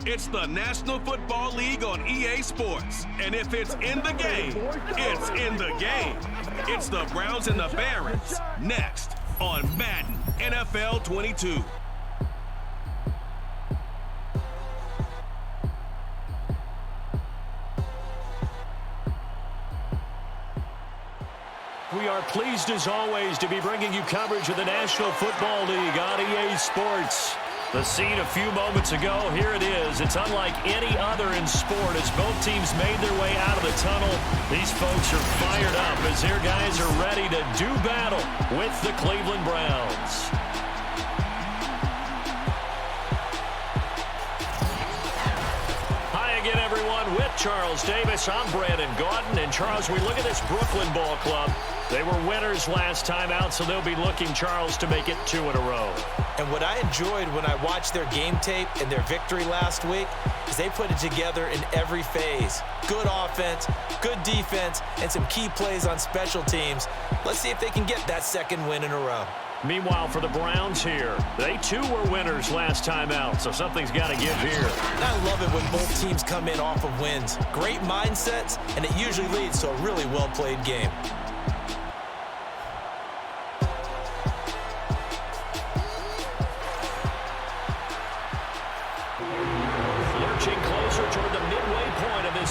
It's the National Football League on EA Sports. And if it's in the game, it's in the game. It's the Browns and the Barons. Next on Madden NFL 22. We are pleased as always to be bringing you coverage of the National Football League on EA Sports. The scene a few moments ago, here it is. It's unlike any other in sport as both teams made their way out of the tunnel. These folks are fired up as their guys are ready to do battle with the Cleveland Browns. Hi again, everyone. With Charles Davis, I'm Brandon Gaudin. And Charles, we look at this Brooklyn ball club. They were winners last time out, so they'll be looking, Charles, to make it 2 in a row. And what I enjoyed when I watched their game tape and their victory last week is they put it together in every phase. Good offense, good defense, and some key plays on special teams. Let's see if they can get that second win in a row. Meanwhile, for the Browns here, they too were winners last time out, so something's got to give here. I love it when both teams come in off of wins. Great mindsets, and it usually leads to a really well-played game.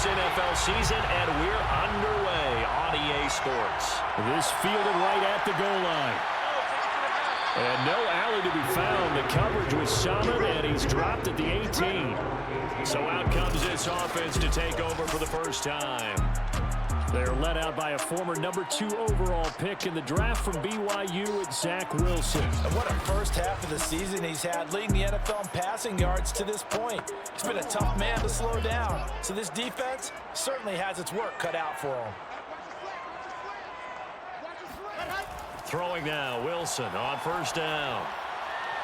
NFL season, and we're underway on EA Sports. This fielded right at the goal line. And no alley to be found. The coverage was solid, and he's dropped at the 18. So out comes this offense to take over for the first time. They're led out by a former #2 overall pick in the draft from BYU at Zach Wilson. And what a first half of the season he's had, leading the NFL in passing yards to this point. He's been a tough man to slow down. So this defense certainly has its work cut out for him. Throwing now, Wilson on first down.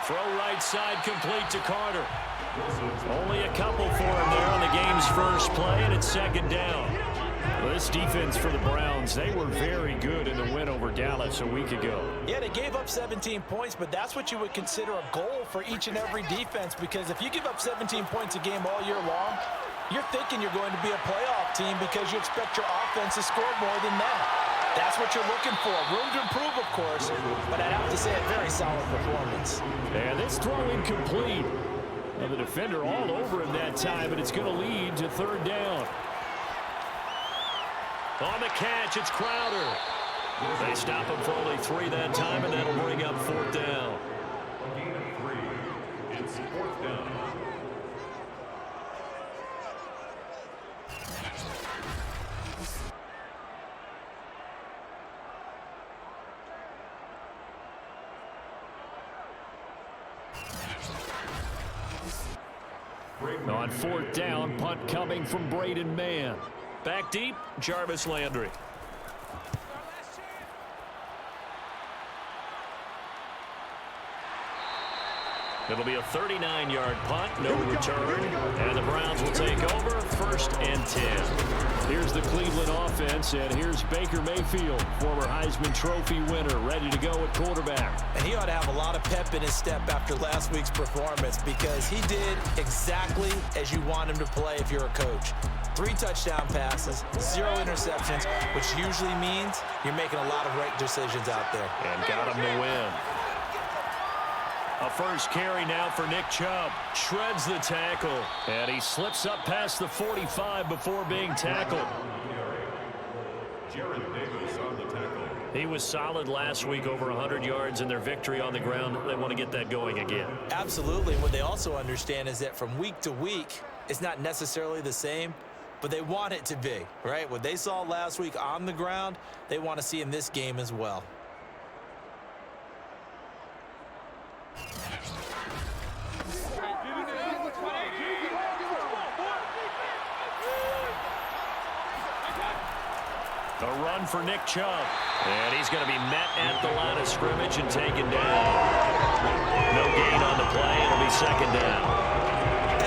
Throw right side complete to Carter. Only a couple for him there on the game's first play, and it's second down. Well, this defense for the Browns, they were very good in the win over Dallas a week ago. Yeah, they gave up 17 points, but that's what you would consider a goal for each and every defense, because if you give up 17 points a game all year long, you're thinking you're going to be a playoff team because you expect your offense to score more than that. That's what you're looking for. Room to improve, of course, but I'd have to say a very solid performance. And this throw incomplete. Well, the defender all over him that time, and it's going to lead to third down. On the catch, it's Crowder. They stop him for only 3 that time, and that'll bring up fourth down. Gain of 3. It's fourth down. On fourth down, punt coming from Braden Mann. Back deep, Jarvis Landry. It'll be a 39-yard punt, no return, and the Browns will take over, 1st and 10. Here's the Cleveland offense, and here's Baker Mayfield, former Heisman Trophy winner, ready to go at quarterback. And he ought to have a lot of pep in his step after last week's performance, because he did exactly as you want him to play if you're a coach. 3 touchdown passes, 0 interceptions, which usually means you're making a lot of right decisions out there. And got him to win. A first carry now for Nick Chubb. Shreds the tackle. And he slips up past the 45 before being tackled. He was solid last week, over 100 yards in their victory on the ground. They want to get that going again. Absolutely. What they also understand is that from week to week, it's not necessarily the same, but they want it to be, right? What they saw last week on the ground, they want to see in this game as well. A run for Nick Chubb. And he's going to be met at the line of scrimmage and taken down. No gain on the play. It'll be second down.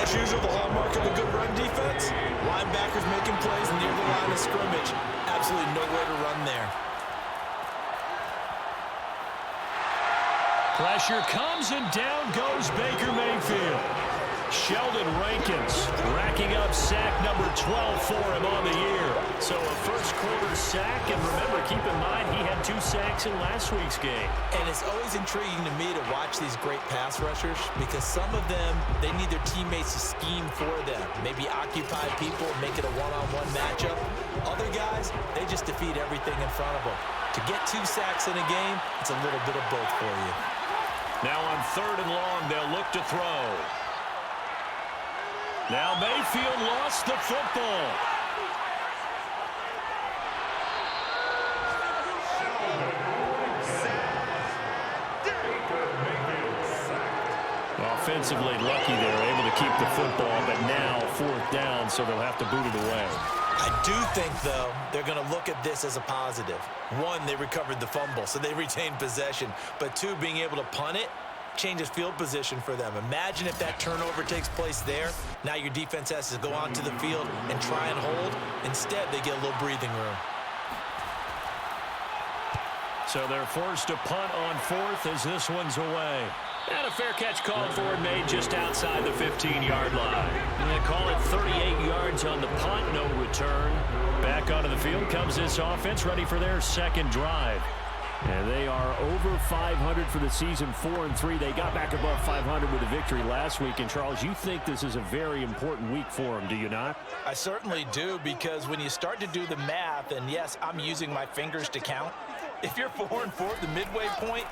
As usual, the hallmark of a good run defense, linebackers making plays near the line of scrimmage. Absolutely nowhere to run there. Pressure comes, and down goes Baker Mayfield. Sheldon Rankins racking up sack number 12 for him on the year. So a first quarter sack, and remember, keep in mind he had 2 sacks in last week's game. And it's always intriguing to me to watch these great pass rushers because some of them, they need their teammates to scheme for them. Maybe occupy people, make it a one-on-one matchup. Other guys, they just defeat everything in front of them. To get 2 sacks in a game, it's a little bit of both for you. Now on 3rd and long, they'll look to throw. Now Mayfield lost the football. Offensively lucky they were able to keep the football, but now 4th down, so they'll have to boot it away. I do think, though, they're going to look at this as a positive. 1, they recovered the fumble, so they retained possession. But 2, being able to punt it changes field position for them. Imagine if that turnover takes place there. Now your defense has to go onto the field and try and hold. Instead, they get a little breathing room. So they're forced to punt on 4th as this one's away. And a fair catch called for and made just outside the 15-yard line. And they call it 38 yards on the punt, no return. Back onto the field comes this offense, ready for their 2nd drive. And they are over 500 for the season, 4-3. They got back above 500 with a victory last week. And, Charles, you think this is a very important week for them, do you not? I certainly do, because when you start to do the math, and yes, I'm using my fingers to count. If you're 4-4 at the midway point,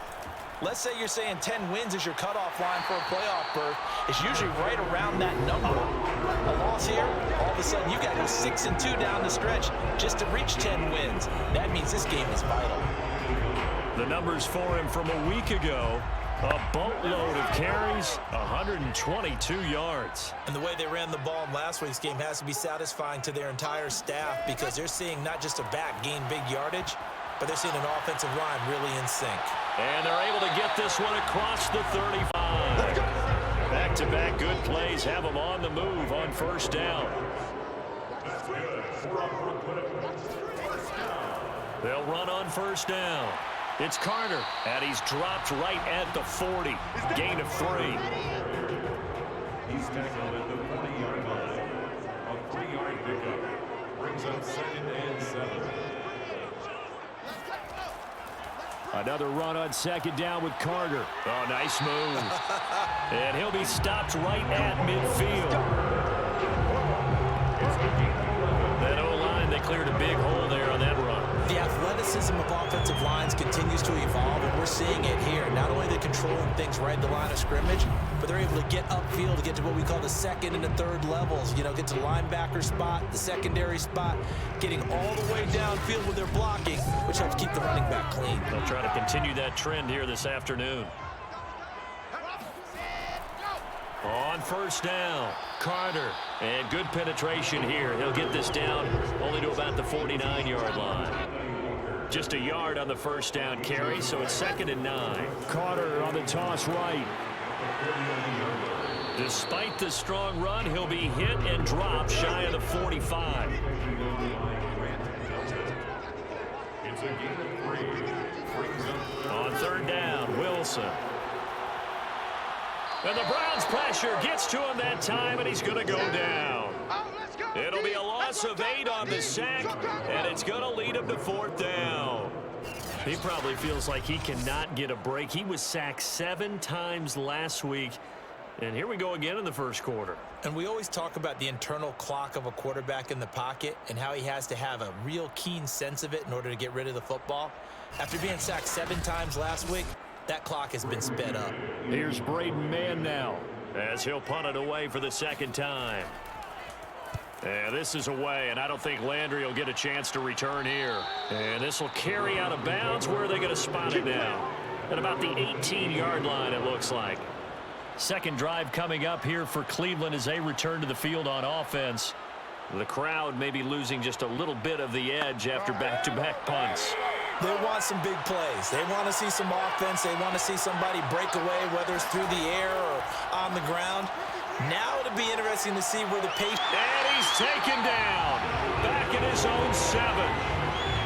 let's say you're saying 10 wins is your cutoff line for a playoff berth. It's usually right around that number. A loss here, all of a sudden you got to go 6-2 down the stretch just to reach 10 wins. That means this game is vital. The numbers for him from a week ago, a boatload of carries, 122 yards. And the way they ran the ball in last week's game has to be satisfying to their entire staff because they're seeing not just a back gain big yardage, but they're seeing an offensive line really in sync. And they're able to get this one across the 35. Back-to-back good plays have them on the move on 1st down. They'll run on 1st down. It's Carter, and he's dropped right at the 40. Gain of 3. He's tackled at the 40-yard line. A 3-yard pickup brings up 2nd and 7. Another run on 2nd down with Carter. Oh, nice move. And he'll be stopped right at midfield. That O-line, they cleared a big hole there on that run. The athleticism of offensive lines continues to evolve, and we're seeing it here. Not only are they controlling things right at the line of scrimmage, but they're able to get upfield to get to what we call the 2nd and the 3rd levels. You know, get to the linebacker spot, the secondary spot, getting all the way downfield with their blocking, which helps keep the running back clean. They'll try to continue that trend here this afternoon. On 1st down, Carter. And good penetration here. He'll get this down only to about the 49-yard line. Just a yard on the 1st down carry, so it's 2nd and 9. Carter on the toss right. Despite the strong run, he'll be hit and dropped shy of the 45. It's a gain of 3. On 3rd down, Wilson. And the Browns' pressure gets to him that time, and he's going to go down. It'll be a loss of 8 on the sack, and it's going to lead him to 4th down. He probably feels like he cannot get a break. He was sacked 7 times last week, and here we go again in the 1st quarter. And we always talk about the internal clock of a quarterback in the pocket and how he has to have a real keen sense of it in order to get rid of the football. After being sacked 7 times last week, that clock has been sped up. Here's Braden Mann now as he'll punt it away for the 2nd time. And this is away, and I don't think Landry will get a chance to return here. And this will carry out of bounds. Where are they going to spot it now? At about the 18-yard line, it looks like. 2nd drive coming up here for Cleveland as they return to the field on offense. The crowd may be losing just a little bit of the edge after back-to-back punts. They want some big plays. They want to see some offense. They want to see somebody break away, whether it's through the air or on the ground. Now it'll be interesting to see where the pace... And he's taken down. Back in his own 7.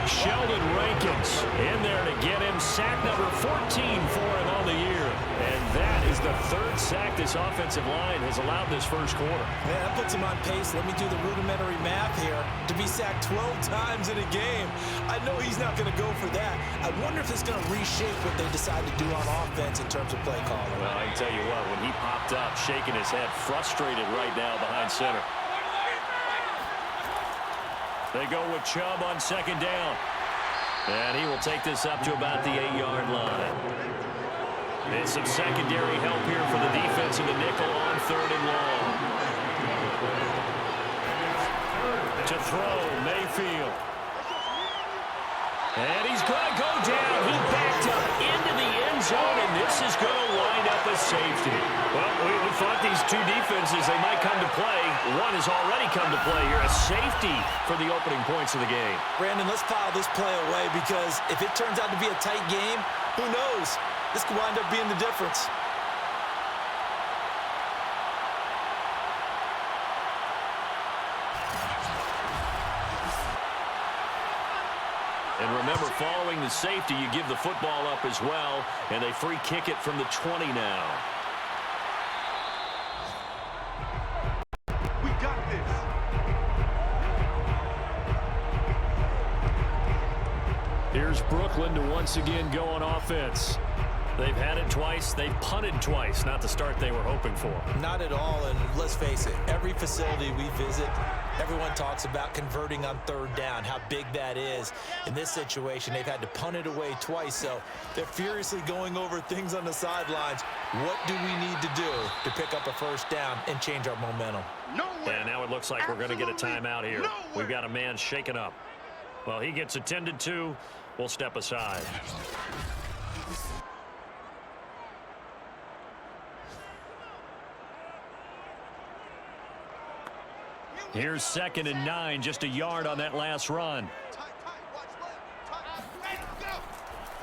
Sheldon Rankins in there to get him. Sack number 14 for him on the year. And that is the third sack this offensive line has allowed this first quarter. Yeah, that puts him on pace. Let me do the rudimentary math here. To be sacked 12 times in a game, I know he's not going to go for that. I wonder if it's going to reshape what they decide to do on offense in terms of play calling. Well, I can tell you what, when he popped up, shaking his head, frustrated right now behind center. They go with Chubb on second down. And he will take this up to about the 8-yard line. And some secondary help here for the defense in the nickel on third and long. To throw, Mayfield. And he's going to go down. He backed up into the end zone, and this is going to wind up as safety. Well, we thought these two defenses, they might come to play. One has already come to play here, a safety for the opening points of the game. Brandon, let's file this play away because if it turns out to be a tight game, who knows? This could wind up being the difference. And remember, following the safety, you give the football up as well, and they free kick it from the 20 now. We got this. Here's Brooklyn to once again go on offense. They've had it twice. They've punted twice. Not the start they were hoping for. Not at all, and let's face it, every facility we visit, everyone talks about converting on third down, how big that is. In this situation, they've had to punt it away twice, so they're furiously going over things on the sidelines. What do we need to do to pick up a first down and change our momentum? And now it looks like we're going to get a timeout here. We've got a man shaken up. Well, he gets attended to. We'll step aside. Here's 2nd and 9, just a yard on that last run.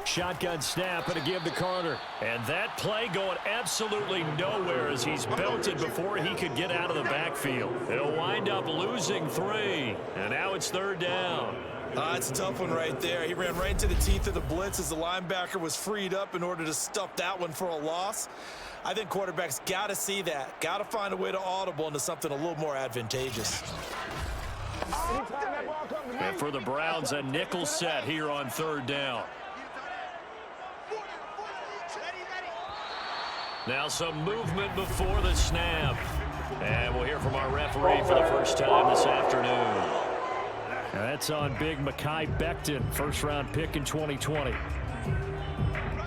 Shotgun snap and a give to Carter. And that play going absolutely nowhere as he's belted before he could get out of the backfield. He'll wind up losing 3. And now it's third down. It's a tough one right there. He ran right into the teeth of the blitz as the linebacker was freed up in order to stuff that one for a loss. I think quarterbacks got to see that. Got to find a way to audible into something a little more advantageous. And for the Browns, a nickel set here on third down. Now some movement before the snap. And we'll hear from our referee for the first time this afternoon. And that's on big Mekhi Becton, first-round pick in 2020.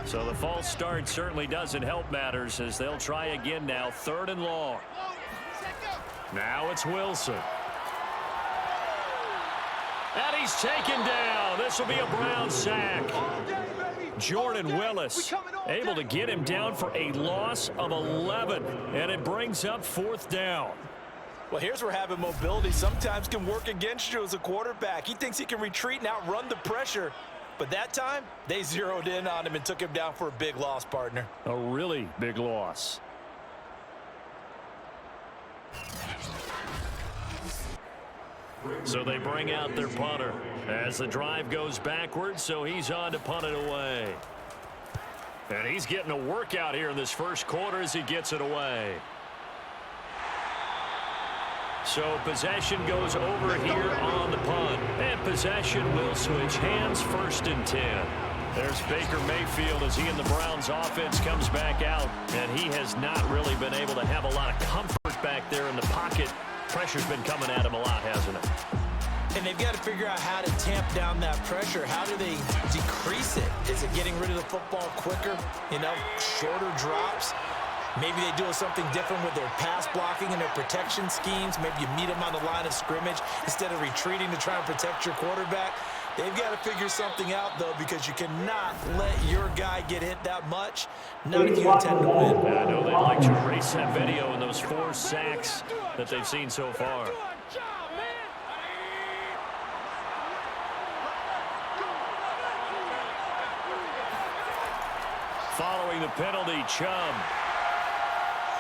So the false start certainly doesn't help matters as they'll try again now, 3rd and long. Now it's Wilson. And he's taken down. This will be a Brown sack. Jordan Willis able to get him down for a loss of 11. And it brings up 4th down. Well, here's where having mobility sometimes can work against you as a quarterback. He thinks he can retreat and outrun the pressure. But that time, they zeroed in on him and took him down for a big loss, partner. A really big loss. So they bring out their punter as the drive goes backwards, so he's on to punt it away. And he's getting a workout here in this first quarter as he gets it away. So possession goes over here on the punt. And possession will switch hands, 1st and 10. There's Baker Mayfield as he and the Browns offense comes back out. And he has not really been able to have a lot of comfort back there in the pocket. Pressure's been coming at him a lot, hasn't it? And they've got to figure out how to tamp down that pressure. How do they decrease it? Is it getting rid of the football quicker? You know, shorter drops? Maybe they do something different with their pass blocking and their protection schemes. Maybe you meet them on the line of scrimmage instead of retreating to try and protect your quarterback. They've got to figure something out, though, because you cannot let your guy get hit that much, not if you intend to win. I know they'd like to erase that video in those 4 sacks that they've seen so far. Following the penalty, Chubb.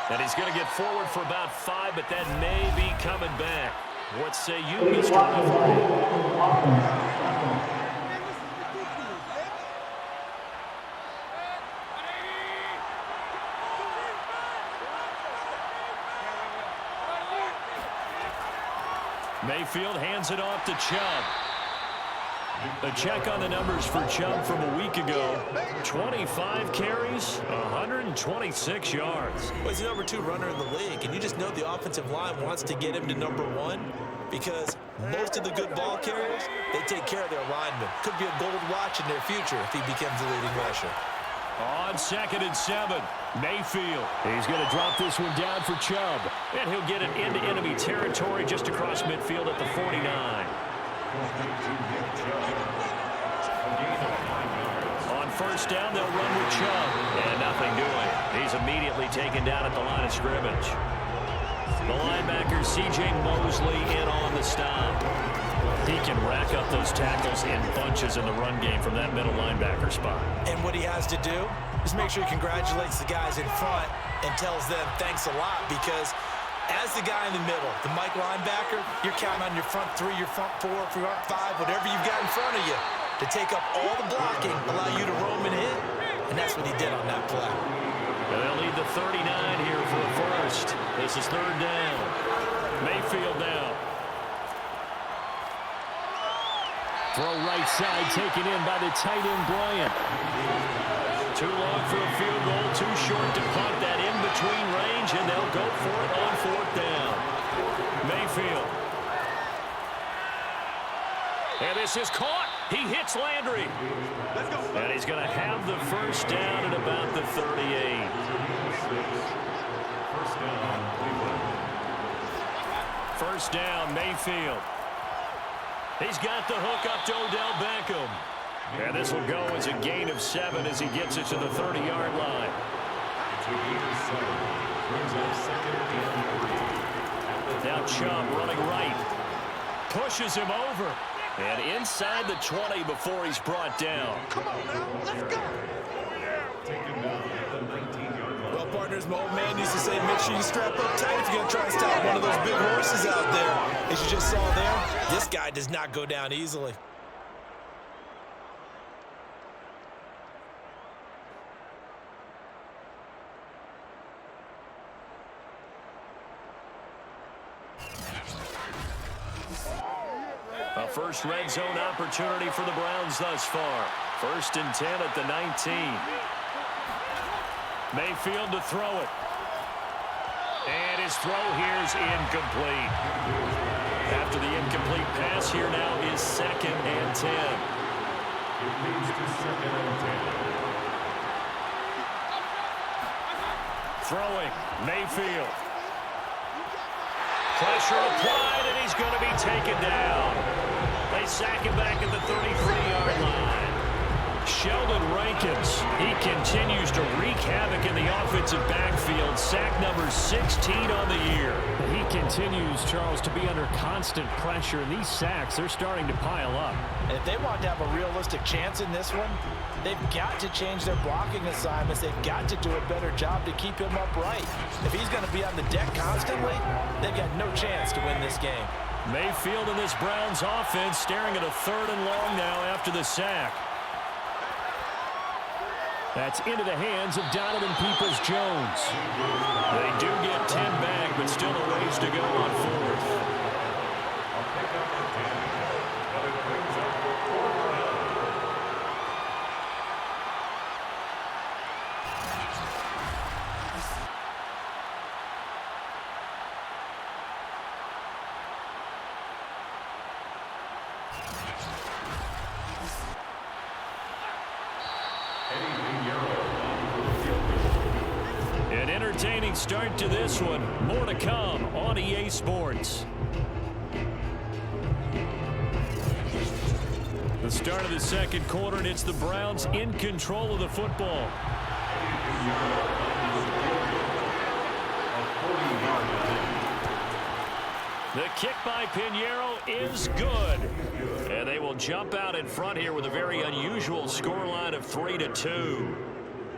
And he's going to get forward for about 5, but that may be coming back. What say you, Mr. Referee? Mayfield hands it off to Chubb. A check on the numbers for Chubb from a week ago. 25 carries, 126 yards. Well, he's the number 2 runner in the league, and you just know the offensive line wants to get him to number 1 because most of the good ball carriers, they take care of their linemen. Could be a gold watch in their future if he becomes the leading rusher. On 2nd and 7, Mayfield. He's going to drop this one down for Chubb, and he'll get it into enemy territory just across midfield at the 49. On 1st down, they'll run with Chubb, and nothing doing. He's immediately taken down at the line of scrimmage. The linebacker, C.J. Mosley, in on the stop. He can rack up those tackles in bunches in the run game from that middle linebacker spot. And what he has to do is make sure he congratulates the guys in front and tells them thanks a lot, because as the guy in the middle, the Mike linebacker, you're counting on your front 3, your front 4, front 5, whatever you've got in front of you to take up all the blocking, allow you to roam and hit, and that's what he did on that play. And they'll lead the 39 here for a first. This is 3rd down. Mayfield now. Throw right side taken in by the tight end Bryant. Too long for a field goal, too short to punt that in between range, and they'll go for it on 4th down. Mayfield. And this is caught. He hits Landry. And he's going to have the 1st down at about the 38. First down, Mayfield. He's got the hook up to Odell Beckham. And this will go as a gain of 7 as he gets it to the 30-yard line. Now Chubb running right. Pushes him over. And inside the 20 before he's brought down. Come on now, let's go. Well, partners, my old man used to say, make sure you strap up tight if you're going to try and stop one of those big horses out there. As you just saw there, this guy does not go down easily. A first red zone opportunity for the Browns thus far. 1st and 10 at the 19. Mayfield to throw it. And his throw here is incomplete. After the incomplete pass, here now is 2nd and 10. It leads to 2nd and 10. Throwing, Mayfield. Pressure applied, and he's going to be taken down. They sack him back at the 33-yard line. Sheldon Rankins, he continues to wreak havoc in the offensive backfield. Sack number 16 on the year. He continues, Charles, to be under constant pressure, and these sacks, they're starting to pile up. And if they want to have a realistic chance in this one, they've got to change their blocking assignments. They've got to do a better job to keep him upright. If he's going to be on the deck constantly, they've got no chance to win this game. Mayfield and this Browns offense staring at a 3rd and long now after the sack. That's into the hands of Donovan Peoples-Jones. They do get 10 back, but still a ways to go on 4th. An entertaining start to this one. More to come on EA Sports. The start of the 2nd quarter, and it's the Browns in control of the football. The kick by Pinheiro is good. And they will jump out in front here with a very unusual scoreline of 3-2.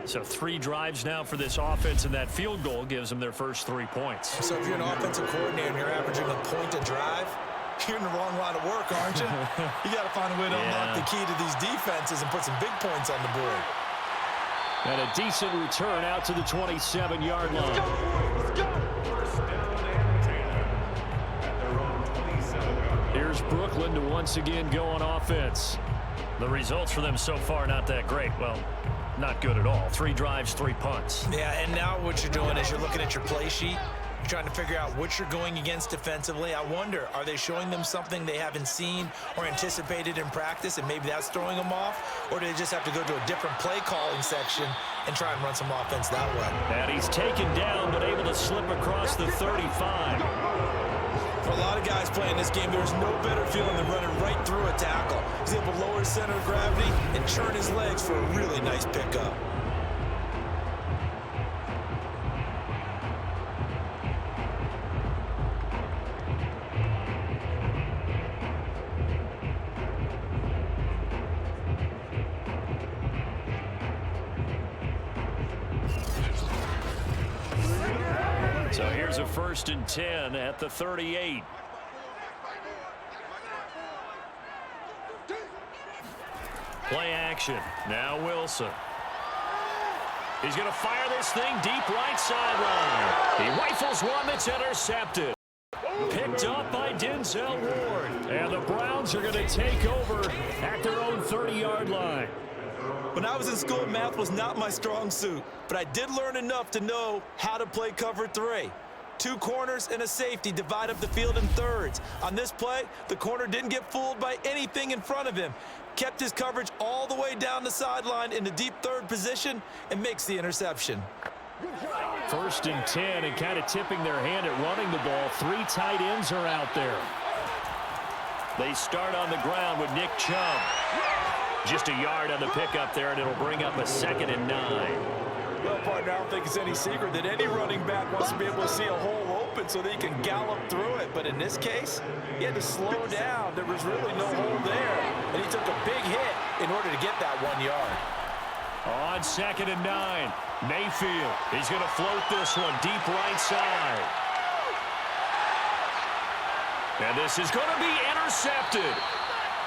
So 3 drives now for this offense, and that field goal gives them their first 3 points. So if you're an offensive coordinator and you're averaging a point a drive, you're in the wrong line of work, aren't you? You got to find a way to unlock the key to these defenses and put some big points on the board. And a decent return out to the 27-yard line. First down and 10 at their own 27. once again go on offense. The results for them so far not that great. Well, not good at all. 3 drives, 3 punts. Yeah, and now what you're doing is you're looking at your play sheet. You're trying to figure out what you're going against defensively. I wonder, are they showing them something they haven't seen or anticipated in practice, and maybe that's throwing them off? Or do they just have to go to a different play calling section and try and run some offense that way? And he's taken down, but able to slip across the 35. For a lot of guys playing this game, there's no better feeling than running right through a tackle. He's able to lower his center of gravity and churn his legs for a really nice pickup. So here's a 1st and 10 at the 38. Play action. Now Wilson. He's going to fire this thing deep right sideline. He rifles one that's intercepted. Picked up by Denzel Ward. And the Browns are going to take over at their own 30-yard line. When I was in school, math was not my strong suit, but I did learn enough to know how to play cover 3. 2 corners and a safety divide up the field in thirds. On this play, the corner didn't get fooled by anything in front of him. Kept his coverage all the way down the sideline in the deep third position and makes the interception. 1st and 10, and kind of tipping their hand at running the ball. 3 tight ends are out there. They start on the ground with Nick Chubb. Just a yard on the pickup there, and it'll bring up a 2nd and 9. Well, partner, I don't think it's any secret that any running back wants to be able to see a hole open so that he can gallop through it. But in this case, he had to slow down. There was really no hole there, and he took a big hit in order to get that 1 yard. On 2nd and 9, Mayfield. He's going to float this one deep right side. And this is going to be intercepted.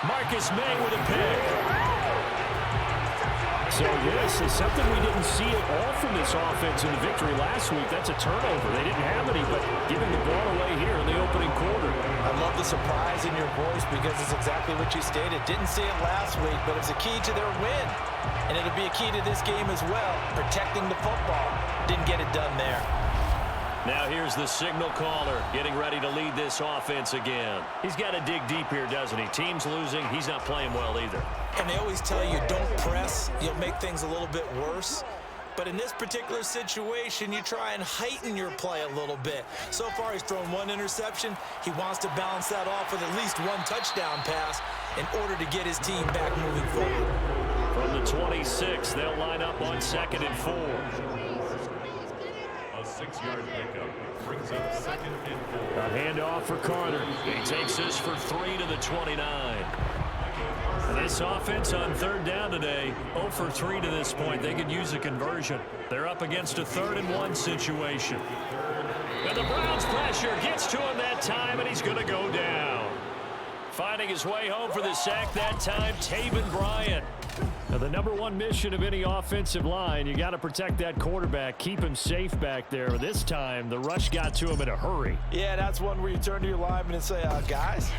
Marcus May with a pick. So this is something we didn't see at all from this offense in the victory last week. That's a turnover. They didn't have any, but giving the ball away here in the opening quarter. I love the surprise in your voice because it's exactly what you stated. Didn't see it last week, but it's a key to their win. And it'll be a key to this game as well, protecting the football. Didn't get it done there. Now here's the signal caller getting ready to lead this offense again. He's got to dig deep here, doesn't he? Team's losing. He's not playing well either. And they always tell you, don't press. You'll make things a little bit worse. But in this particular situation, you try and heighten your play a little bit. So far, he's thrown 1 interception. He wants to balance that off with at least 1 touchdown pass in order to get his team back moving forward. From the 26, they'll line up on 2nd and 4. A 6-yard pickup brings up 2nd and 4. A handoff for Carter. He takes this for 3 to the 29. This offense on 3rd down today, 0 for 3 to this point. They could use a conversion. They're up against a 3rd and 1 situation. And the Browns pressure gets to him that time, and he's going to go down. Finding his way home for the sack that time, Taven Bryan. Now, the #1 mission of any offensive line, you got to protect that quarterback, keep him safe back there. This time, the rush got to him in a hurry. Yeah, that's one where you turn to your lineman and say, guys,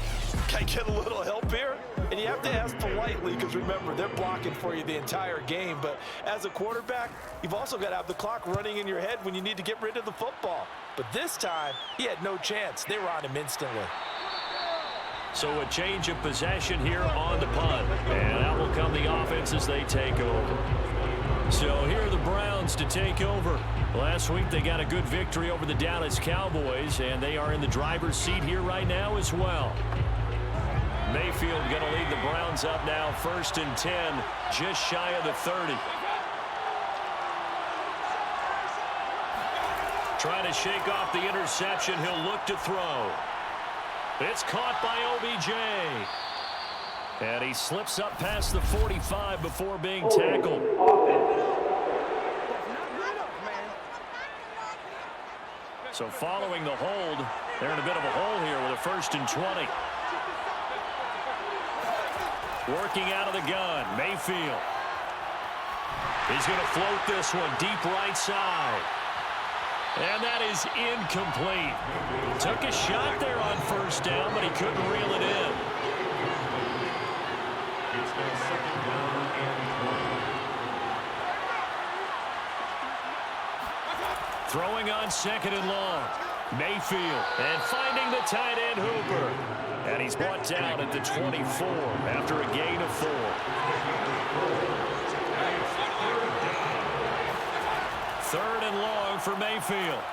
can I get a little help here? And you have to ask politely because, remember, they're blocking for you the entire game. But as a quarterback, you've also got to have the clock running in your head when you need to get rid of the football. But this time, he had no chance. They were on him instantly. So a change of possession here on the punt. And out will come the offense as they take over. So here are the Browns to take over. Last week they got a good victory over the Dallas Cowboys, and they are in the driver's seat here right now as well. Mayfield going to lead the Browns up now, 1st and 10, just shy of the 30. Trying to shake off the interception. He'll look to throw. It's caught by OBJ. And he slips up past the 45 before being tackled. So following the hold, they're in a bit of a hole here with a 1st and 20. Working out of the gun, Mayfield. He's going to float this one deep right side. And that is incomplete. Took a shot there on 1st down, but he couldn't reel it in. Throwing on 2nd and long. Mayfield, and finding the tight end Hooper. And he's brought down at the 24 after a gain of 4. 3rd and long for Mayfield.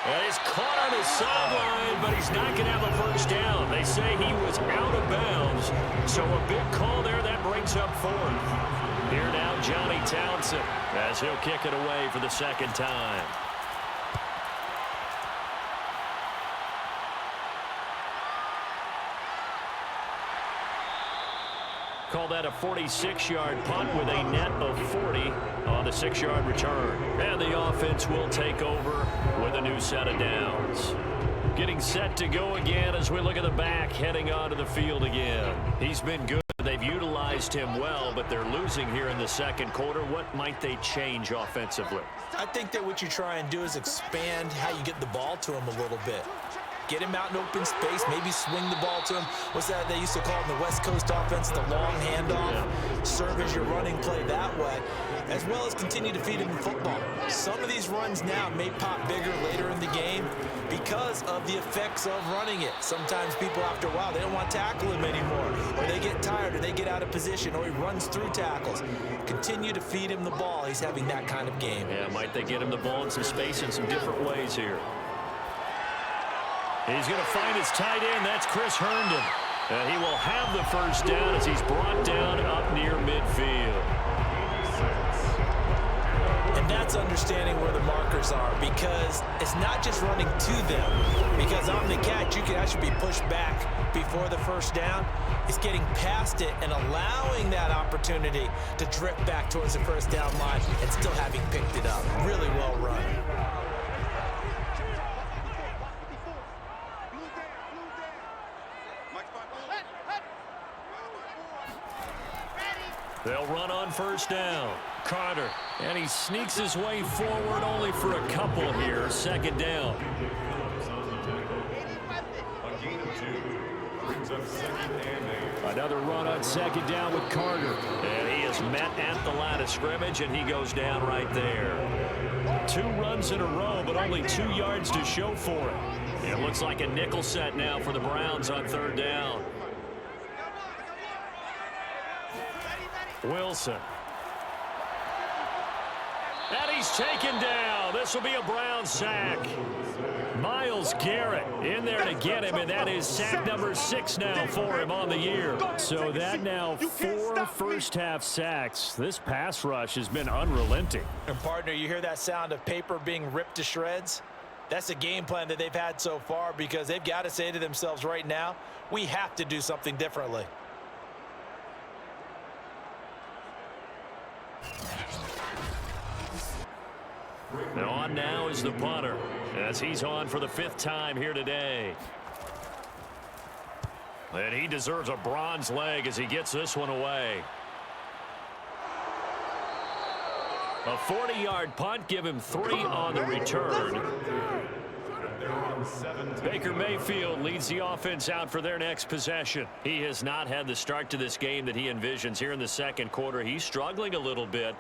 And he's caught on his sideline, but he's not going to have a first down. They say he was out of bounds, so a big call there that brings up 4th. Here now, Johnny Townsend, as he'll kick it away for the 2nd time. Call that a 46-yard punt with a net of 40 on the 6-yard return. And the offense will take over with a new set of downs. Getting set to go again as we look at the back heading onto the field again. He's been good. They've utilized him well, but they're losing here in the 2nd quarter. What might they change offensively? I think that what you try and do is expand how you get the ball to him a little bit. Get him out in open space, maybe swing the ball to him. What's that they used to call in the West Coast offense, the long handoff? Yeah. Serve as your running play that way, as well as continue to feed him in football. Some of these runs now may pop bigger later in the game because of the effects of running it. Sometimes people, after a while, they don't want to tackle him anymore, or they get tired, or they get out of position, or he runs through tackles. Continue to feed him the ball. He's having that kind of game. Yeah, might they get him the ball in some space in some different ways here. He's going to find his tight end. That's Chris Herndon. And he will have the first down as he's brought down up near midfield. And that's understanding where the markers are, because it's not just running to them. Because on the catch, you can actually be pushed back before the first down. It's getting past it and allowing that opportunity to drift back towards the first down line and still having picked it up. Really well run. They'll run on first down. Carter. And he sneaks his way forward only for a couple here. 2nd down. A gain of 2 brings up 2nd and 8. Another run on 2nd down with Carter. And he is met at the line of scrimmage, and he goes down right there. 2 runs in a row, but only 2 yards to show for it. It looks like a nickel set now for the Browns on 3rd down. Wilson. And he's taken down. This will be a Brown sack. Myles Garrett in there to get him, and that is sack number 6 now for him on the year. So that now 4 first-half sacks. This pass rush has been unrelenting. And partner, you hear that sound of paper being ripped to shreds? That's the game plan that they've had so far, because they've got to say to themselves right now, we have to do something differently. Now on now is the punter, as he's on for the 5th time here today. And he deserves a bronze leg as he gets this one away. A 40-yard punt, give him 3 on the return. Baker Mayfield leads the offense out for their next possession. He has not had the start to this game that he envisions here in the 2nd quarter. He's struggling a little bit.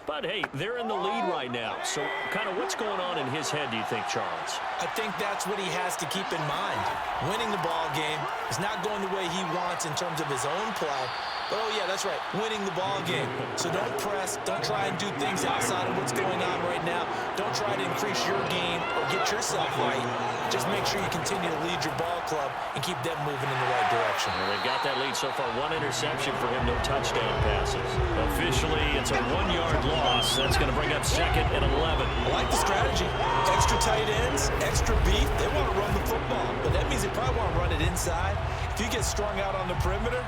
But, hey, they're in the lead right now. So kind of what's going on in his head, do you think, Charles? I think that's what he has to keep in mind. Winning the ball game is not going the way he wants in terms of his own play. But, oh, yeah, that's right, winning the ball game. So don't press. Don't try and do things outside of what's going on right now. Don't try to increase your game or get yourself right. Just make sure you continue to lead your ball club and keep them moving in the right direction. Well, they've got that lead so far. 1 interception for him, no touchdown passes. Officially, it's a 1-yard loss. That's going to bring up 2nd and 11. I like the strategy. Extra tight ends, extra beef. They want to run the football, but that means they probably want to run it inside. If you get strung out on the perimeter,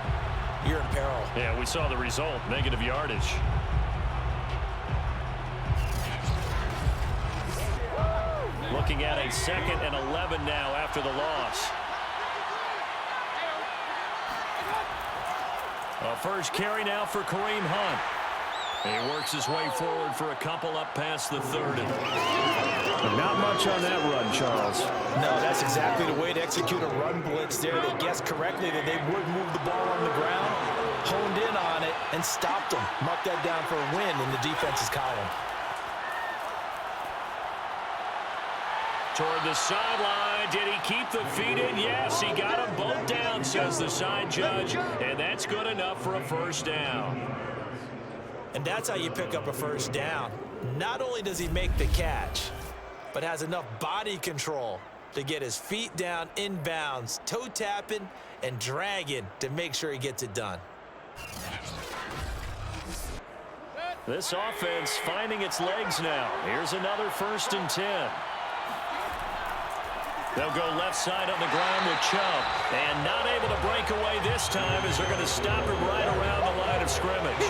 you're in peril. Yeah, we saw the result, negative yardage. Looking at a 2nd and 11 now after the loss. A first carry now for Kareem Hunt. He works his way forward for a couple up past the 30. Not much on that run, Charles. No, that's exactly the way to execute a run blitz there. They guessed correctly that they would move the ball on the ground, honed in on it, and stopped them. Mark that down for a win in the defense's column. toward the sideline. Did he keep the feet in? Yes, he got them both down, says the side judge. And that's good enough for a first down. And that's how you pick up a first down. Not only does he make the catch, but has enough body control to get his feet down inbounds, toe tapping and dragging to make sure he gets it done. This offense finding its legs now. Here's another 1st and 10. They'll go left side on the ground with Chubb. And not able to break away this time as they're going to stop him right around the line of scrimmage.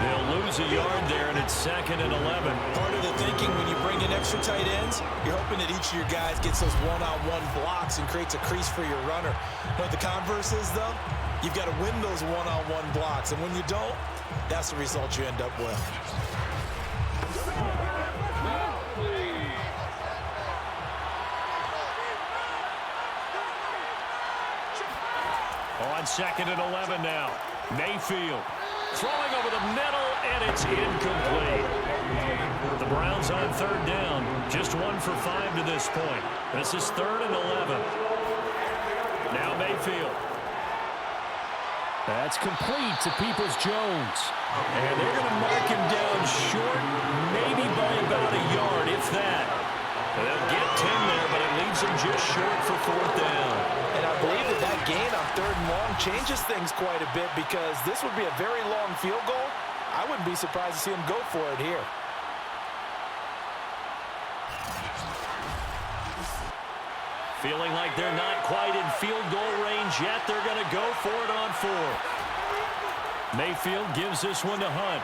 They'll lose a yard there, and it's 2nd and 11. Part of the thinking when you bring in extra tight ends, you're hoping that each of your guys gets those one-on-one blocks and creates a crease for your runner. What the converse is, though, you've got to win those one-on-one blocks. And when you don't, that's the result you end up with. On 2nd and 11 now. Mayfield throwing over the middle, and it's incomplete. The Browns on 3rd down. Just 1 for 5 to this point. This is 3rd and 11. Now Mayfield. That's complete to Peoples-Jones. And they're going to mark him down short, maybe by about a yard, if that. They'll get 10 there, but it leaves him just short for 4th down. And I believe that gain on 3rd and long changes things quite a bit, because this would be a very long field goal. I wouldn't be surprised to see him go for it here. Feeling like they're not quite in field goal range yet. They're going to go for it on 4th. Mayfield gives this one to Hunt.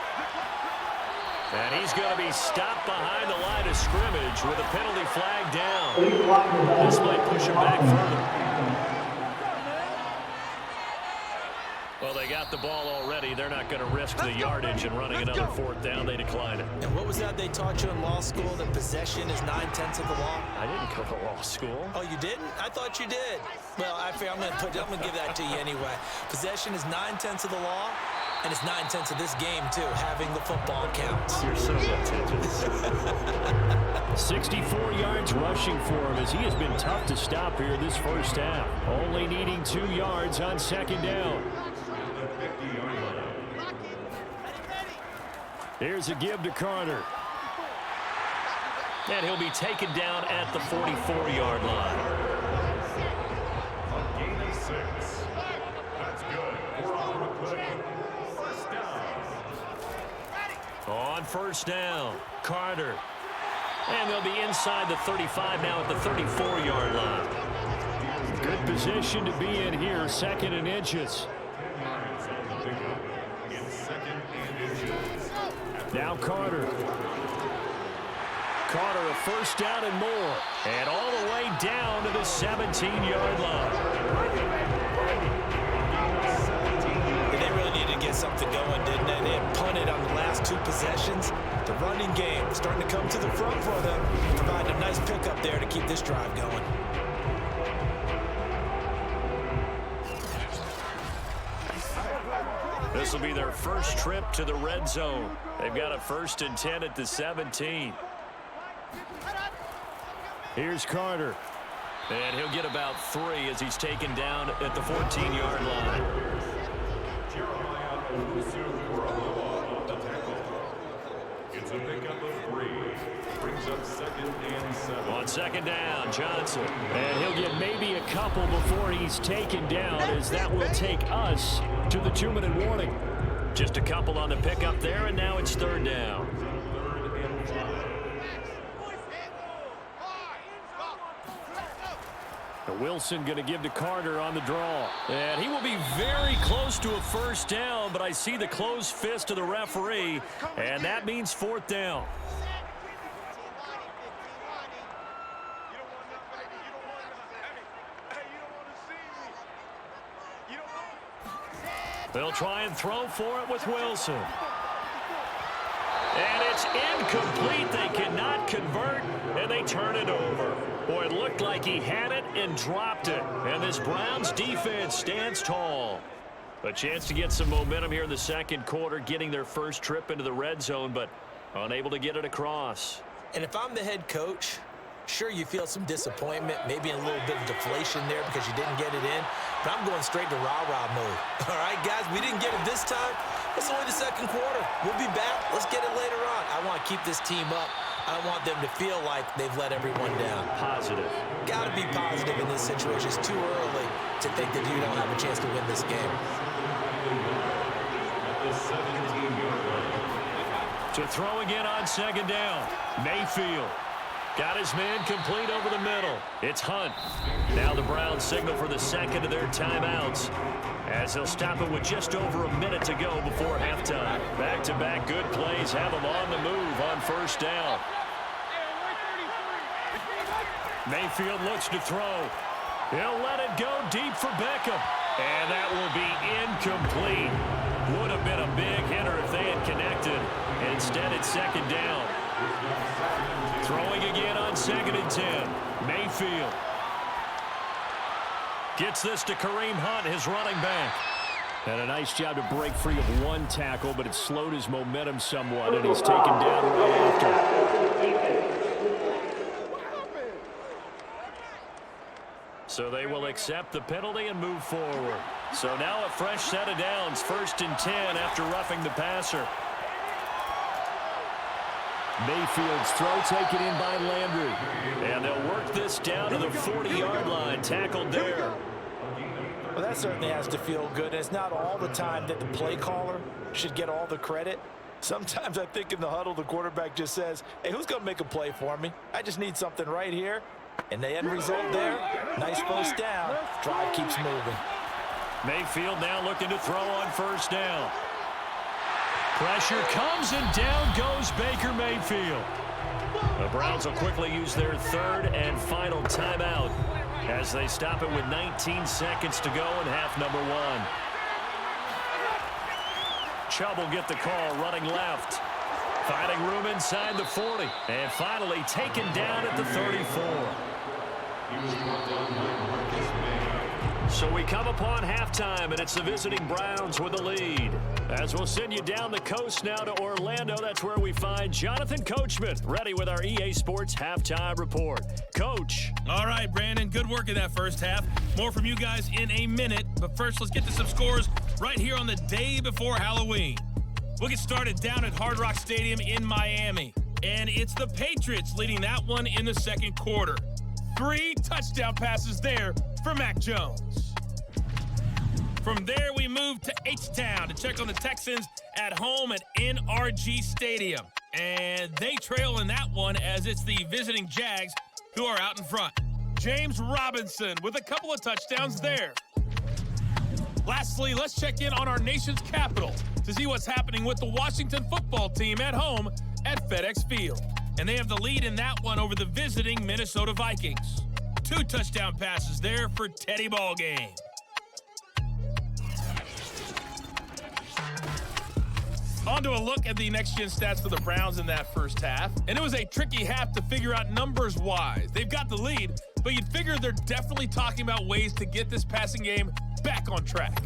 And he's going to be stopped behind the line of scrimmage with a penalty flag down. This might push him back further. Well, they got the ball already. They're not going to risk the yardage and running another 4th down. They decline it. And what was that they taught you in law school, that possession is 9/10 of the law? I didn't go to law school. Oh, you didn't? I thought you did. Well, I'm going to give that to you anyway. Possession is 9/10 of the law, and it's 9/10 of this game, too. Having the football counts. You're so litigious. 64 yards rushing for him, as he has been tough to stop here this first half. Only needing 2 yards on 2nd down. Here's a give to Carter. And he'll be taken down at the 44-yard line. A gain of 6. That's good. First down. On 1st down, Carter. And they'll be inside the 35 now at the 34-yard line. Good position to be in here, 2nd and inches. Now Carter. Carter, a 1st down and more. And all the way down to the 17-yard line. They really needed to get something going, didn't they? They had punted on the last 2 possessions. The running game starting to come to the front for them, providing a nice pickup there to keep this drive going. This will be their first trip to the red zone. They've got a 1st and 10 at the 17. Here's Carter. And he'll get about 3 as he's taken down at the 14-yard line. It's a pickup of 3. Brings up 2nd and 7. On 2nd down, Johnson. And he'll get maybe a couple before he's taken down, as that will take us to the 2-minute warning. Just a couple on the pickup there, and now it's 3rd down. Wilson going to give to Carter on the draw. And he will be very close to a 1st down, but I see the closed fist of the referee, and that means 4th down. They'll try and throw for it with Wilson. And it's incomplete. They cannot convert, and they turn it over. Boy, it looked like he had it and dropped it. And this Browns defense stands tall. A chance to get some momentum here in the 2nd quarter, getting their first trip into the red zone, but unable to get it across. And if I'm the head coach, Sure, you feel some disappointment, maybe a little bit of deflation there because you didn't get it in, but I'm going straight to rah-rah mode. All right, guys, we didn't get it this time. It's only the second quarter. We'll be back. Let's get it later on. I want to keep this team up. I want them to feel like they've let everyone down. Positive. Got to be positive in this situation. It's too early to think that you don't have a chance to win this game. To throw again on second down. Mayfield. Got his man complete over the middle. It's Hunt. Now the Browns signal for the second of their timeouts as they'll stop it with just over a minute to go before halftime. Back-to-back good plays have them on the move on first down. Mayfield looks to throw. He'll let it go deep for Beckham. And that will be incomplete. Would have been a big hitter if they had connected. Instead, it's second down. Throwing again on 2nd and 10. Mayfield gets this to Kareem Hunt, his running back. And a nice job to break free of one tackle, but it slowed his momentum somewhat, and he's taken down right after. So they will accept the penalty and move forward. So now a fresh set of downs, 1st and 10 after roughing the passer. Mayfield's throw taken in by Landry. And they'll work this down to the 40-yard line. Tackled there. Well, that certainly has to feel good. It's not all the time that the play caller should get all the credit. Sometimes I think in the huddle, the quarterback just says, hey, who's going to make a play for me? I just need something right here. And the end result there, nice first down. Drive keeps moving. Mayfield now looking to throw on first down. Pressure comes, and down goes Baker Mayfield. The Browns will quickly use their 3rd and final timeout as they stop it with 19 seconds to go in half number 1. Chubb will get the call, running left. Finding room inside the 40. And finally taken down at the 34. So we come upon halftime, and it's the visiting Browns with the lead. As we'll send you down the coast now to Orlando, that's where we find Jonathan Coachman, ready with our EA Sports Halftime Report. Coach. All right, Brandon, good work in that first half. More from you guys in a minute, but first let's get to some scores right here on the day before Halloween. We'll get started down at Hard Rock Stadium in Miami, and it's the Patriots leading that one in the second quarter. 3 touchdown passes there for Mac Jones. From there, we move to H-Town to check on the Texans at home at NRG Stadium. And they trail in that one as it's the visiting Jags who are out in front. James Robinson with a couple of touchdowns there. Lastly, let's check in on our nation's capital to see what's happening with the Washington football team at home at FedEx Field. And they have the lead in that one over the visiting Minnesota Vikings. 2 touchdown passes there for Teddy Ballgame. On to a look at the next-gen stats for the Browns in that first half. And it was a tricky half to figure out numbers-wise. They've got the lead, but you'd figure they're definitely talking about ways to get this passing game back on track.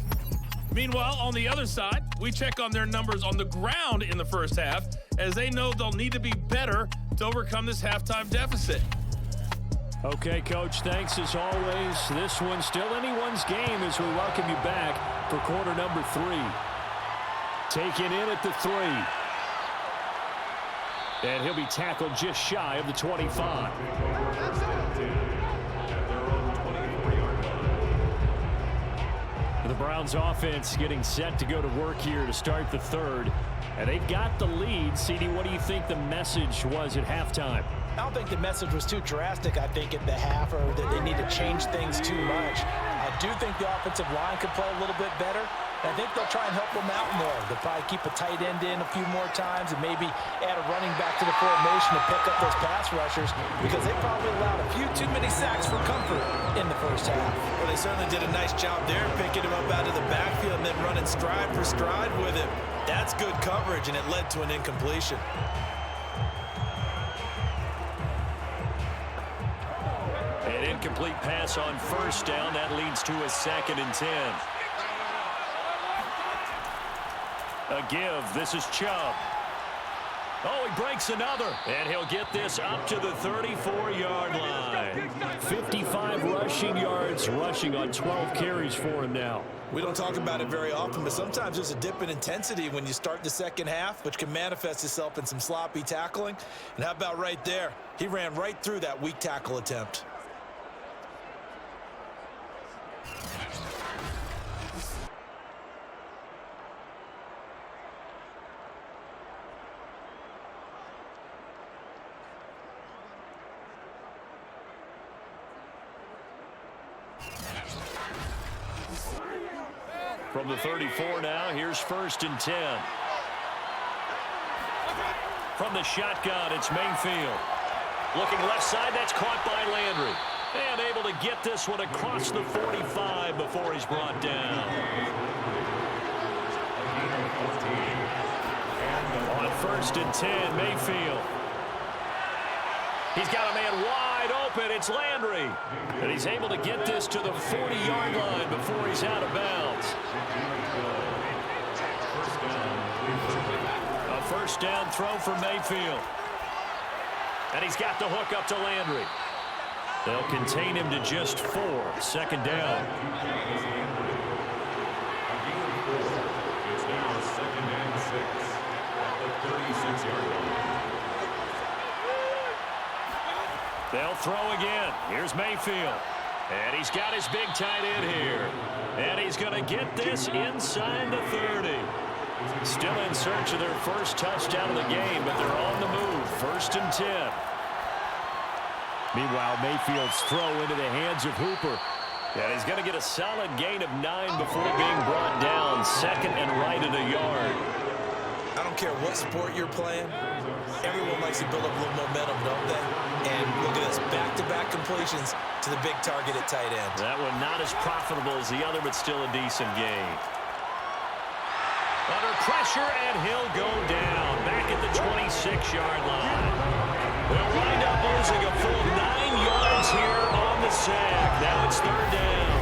Meanwhile, on the other side, we check on their numbers on the ground in the first half, as they know they'll need to be better to overcome this halftime deficit. Okay, Coach, thanks as always. This one's still anyone's game as we welcome you back for quarter number 3. Taken in at the 3. And he'll be tackled just shy of the 25. The Browns offense getting set to go to work here to start the 3rd. And they've got the lead. CD, what do you think the message was at halftime? I don't think the message was too drastic, I think, at the half, or that they need to change things too much. I do think the offensive line could play a little bit better. I think they'll try and help them out more. They'll probably keep a tight end in a few more times and maybe add a running back to the formation to pick up those pass rushers, because they probably allowed a few too many sacks for comfort in the first half. Well, they certainly did a nice job there, picking him up out of the backfield and then running stride for stride with him. That's good coverage, and it led to an incompletion. An incomplete pass on first down. That leads to a 2nd and 10. A give. This is Chubb. Oh, he breaks another. And he'll get this up to the 34-yard line. 55 rushing yards, rushing on 12 carries for him now. We don't talk about it very often, but sometimes there's a dip in intensity when you start the second half, which can manifest itself in some sloppy tackling. And how about right there? He ran right through that weak tackle attempt. From the 34 now, here's 1st and 10. From the shotgun, it's Mayfield. Looking left side, that's caught by Landry. And able to get this one across the 45 before he's brought down. On 1st and 10, Mayfield. He's got a man wide open. It's Landry. And he's able to get this to the 40-yard line before he's out of bounds. A 1st down throw for Mayfield. And he's got the hook up to Landry. They'll contain him to just 4. 2nd down. It's now 2nd and 6 at the 36-yard line. They'll throw again. Here's Mayfield. And he's got his big tight end here. And he's going to get this inside the 30. Still in search of their first touchdown of the game, but they're on the move. 1st and 10. Meanwhile, Mayfield's throw into the hands of Hooper. And he's going to get a solid gain of 9 before being brought down. 2nd and right at a yard. I don't care what sport you're playing. Everyone likes to build up a little momentum, don't they? And look at this, back-to-back completions to the big target at tight end. That one not as profitable as the other, but still a decent gain. Under pressure, and he'll go down. Back at the 26-yard line. They'll wind up losing a full 9 yards here on the sack. Now it's 3rd down.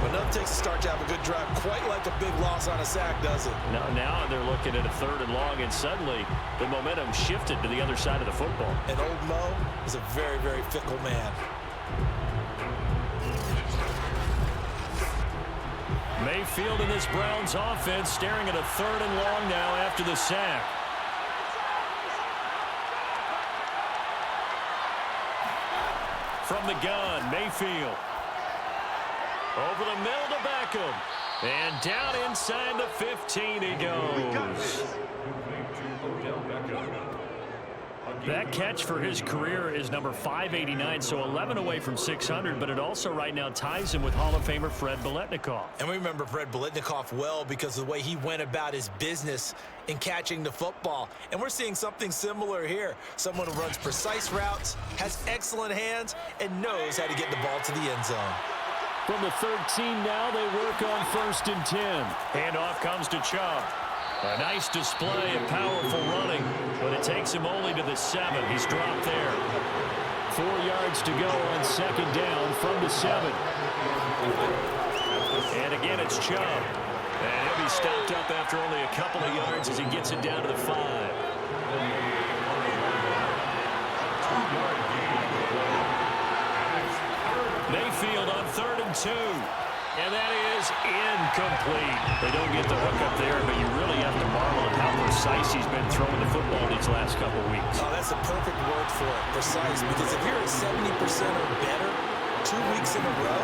But nothing takes a start to have a good drive quite like a big loss on a sack, does it? Now they're looking at a 3rd and long, and suddenly the momentum shifted to the other side of the football. And old Mo is a very, very fickle man. Mayfield in this Browns offense staring at a 3rd and long now after the sack. From the gun, Mayfield. Over the middle to Beckham. And down inside the 15 he goes. That catch for his career is number 589, so 11 away from 600, but it also right now ties him with Hall of Famer Fred Biletnikoff. And we remember Fred Biletnikoff well because of the way he went about his business in catching the football. And we're seeing something similar here. Someone who runs precise routes, has excellent hands, and knows how to get the ball to the end zone. From the 13 now, they work on 1st and 10. Handoff comes to Chubb. A nice display of powerful running, but it takes him only to the 7. He's dropped there. 4 yards to go on 2nd down from the 7. And again, it's Chubb. And he'll be stopped up after only a couple of yards as he gets it down to the 5. Mayfield on 3rd and 2. And that is incomplete. They don't get the hook up there, but you really have to marvel at how precise he's been throwing the football these last couple weeks. Oh, that's a perfect word for it, precise, because if you're at 70% or better 2 weeks in a row,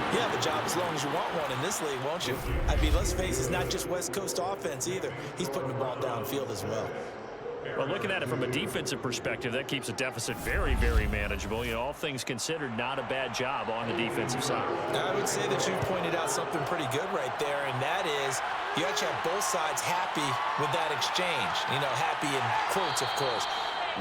you have a job as long as you want one in this league, won't you? I mean, let's face it, it's not just West Coast offense either. He's putting the ball downfield as well. Well, looking at it from a defensive perspective, that keeps the deficit very, very manageable. You know, all things considered, not a bad job on the defensive side. I would say that you pointed out something pretty good right there, and that is you actually have both sides happy with that exchange. You know, happy in quotes, of course.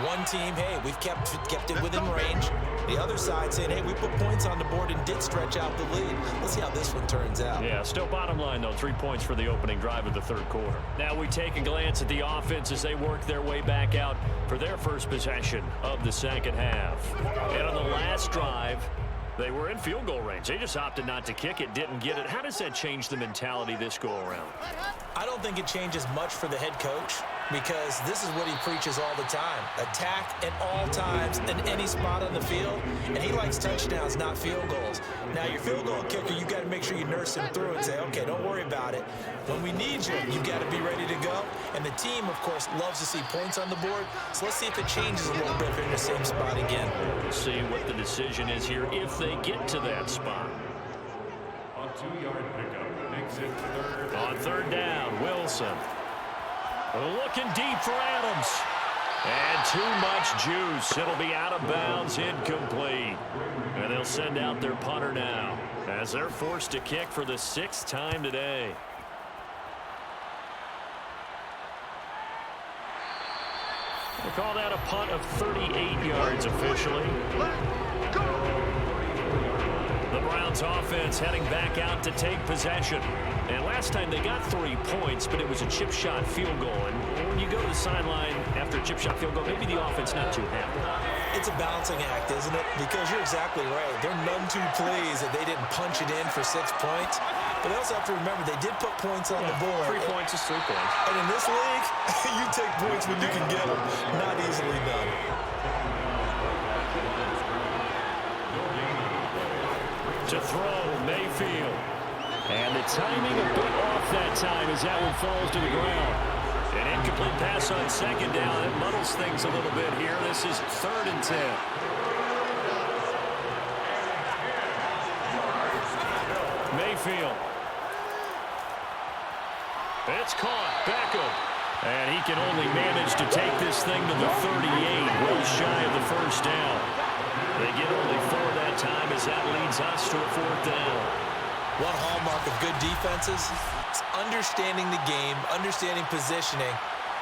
One team, hey, we've kept it within range. The other side saying, hey, we put points on the board and did stretch out the lead. Let's see how this one turns out. Yeah, still bottom line, though, 3 points for the opening drive of the 3rd quarter. Now we take a glance at the offense as they work their way back out for their first possession of the 2nd half. And on the last drive, they were in field goal range. They just opted not to kick it, didn't get it. How does that change the mentality this go around? I don't think it changes much for the head coach. because this is what he preaches all the time. Attack at all times in any spot on the field, and he likes touchdowns, not field goals. Now, your field goal kicker, you got to make sure you nurse him through and say, okay, don't worry about it. When we need you, you got to be ready to go. And the team, of course, loves to see points on the board. So let's see if it changes a little bit if they're in the same spot again. We'll see what the decision is here if they get to that spot. On 2-yard pickup, makes it third. On third down, Wilson. Looking deep for Adams. And too much juice. It'll be out of bounds, incomplete. And they'll send out their punter now as they're forced to kick for the 6th time today. We'll call that a punt of 38 yards officially. The Browns offense heading back out to take possession. And last time they got 3 points, but it was a chip shot field goal. And when you go to the sideline after a chip shot field goal, maybe the offense not too happy. It's a balancing act, isn't it? Because you're exactly right. They're none too pleased that they didn't punch it in for 6 points. But they also have to remember they did put points on the board. 3 points is 3 points. And in this league, you take points when you can get them. Not easily done. To throw, Mayfield. And the timing a bit off that time as that one falls to the ground. An incomplete pass on 2nd down. It muddles things a little bit here. This is 3rd and 10. Mayfield. It's caught. Beckham. And he can only manage to take this thing to the 38, well shy of the 1st down. They get only 4 that time as that leads us to a 4th down. One hallmark of good defenses is understanding the game, understanding positioning,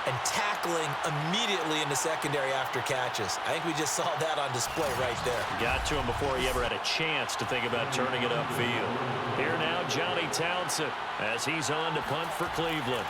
and tackling immediately in the secondary after catches. I think we just saw that on display right there. Got to him before he ever had a chance to think about turning it upfield. Here now, Johnny Townsend, as he's on to punt for Cleveland.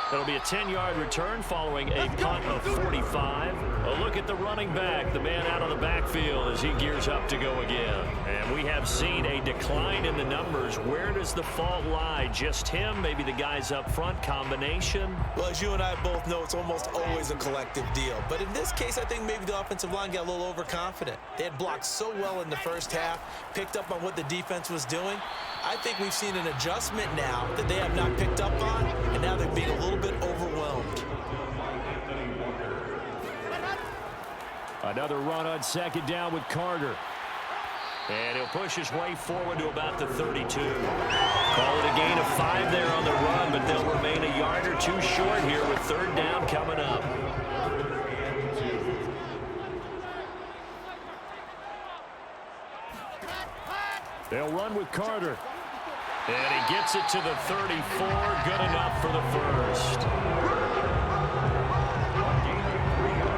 It'll be a 10-yard return following a punt of 45. A look at the running back, the man out of the backfield as he gears up to go again. And we have seen a decline in the numbers. Where does the fault lie? Just him? Maybe the guys up front? Combination? Well, as you and I both know, it's almost always a collective deal. But in this case, I think maybe the offensive line got a little overconfident. They had blocked so well in the first half, picked up on what the defense was doing. I think we've seen an adjustment now that they have not picked up on, and now they're being a little bit overwhelmed. Another run on 2nd down with Carter. And he'll push his way forward to about the 32. Call it a gain of 5 there on the run, but they'll remain a yard or 2 short here with 3rd down coming up. They'll run with Carter. And he gets it to the 34. Good enough for the 1st.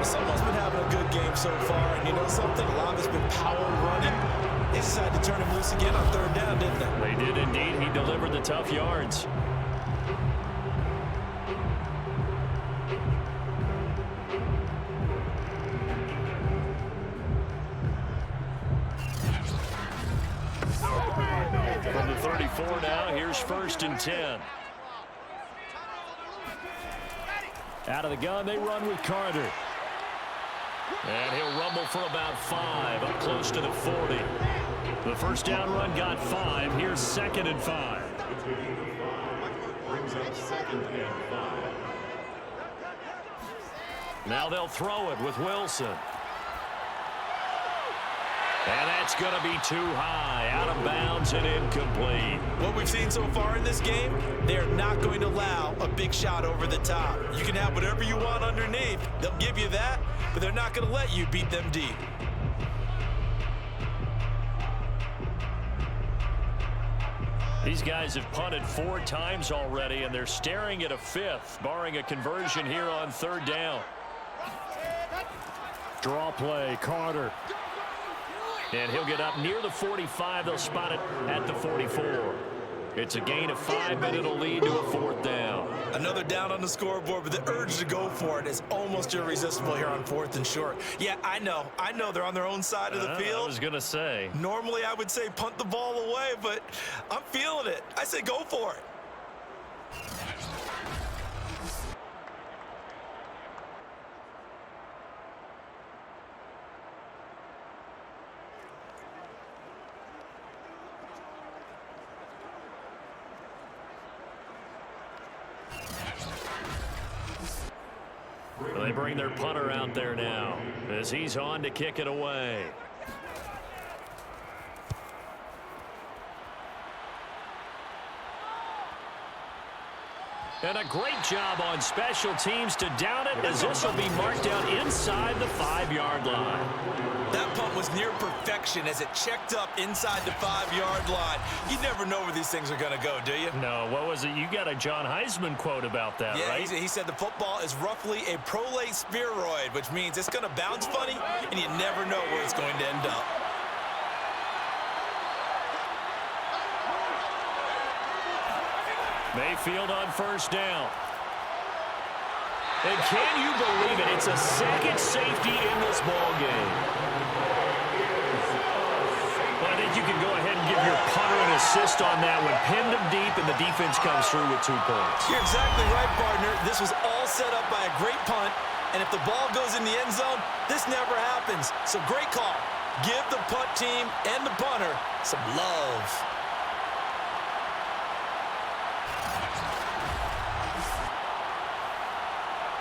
Someone's been having a good game so far, and you know something? A lot of it's been power running. They decided to turn him loose again on 3rd down, didn't they? They did indeed. He delivered the tough yards. From the 34 now, here's 1st and 10. Out of the gun, they run with Carter. And he'll rumble for about 5, up close to the 40. The 1st down run got 5. Here's 2nd and 5. Brings up 2nd and 5. Now they'll throw it with Wilson. And that's going to be too high, out of bounds and incomplete. What we've seen so far in this game, they're not going to allow a big shot over the top. You can have whatever you want underneath. They'll give you that, but they're not going to let you beat them deep. These guys have punted 4 times already, and they're staring at a 5th, barring a conversion here on 3rd down. Draw play, Carter. And he'll get up near the 45. They'll spot it at the 44. It's a gain of 5, but it'll lead to a 4th down. Another down on the scoreboard, but the urge to go for it is almost irresistible here on 4th and short. Yeah, I know they're on their own side of the field. I was going to say. Normally, I would say punt the ball away, but I'm feeling it. I say go for it. They bring their punter out there now as he's on to kick it away. And a great job on special teams to down it, as this will be marked out inside the 5-yard line. That punt was near perfection as it checked up inside the 5-yard line. You never know where these things are going to go, do you? No, what was it? You got a John Heisman quote about that, yeah, right? He said the football is roughly a prolate spheroid, which means it's going to bounce funny, and you never know where it's going to end up. Mayfield on first down. And can you believe it? It's a second safety in this ball game. Well, I think you can go ahead and give your punter an assist on that one. Pinned him deep, and the defense comes through with 2 points. You're exactly right, partner. This was all set up by a great punt, and if the ball goes in the end zone, this never happens. So great call. Give the punt team and the punter some love.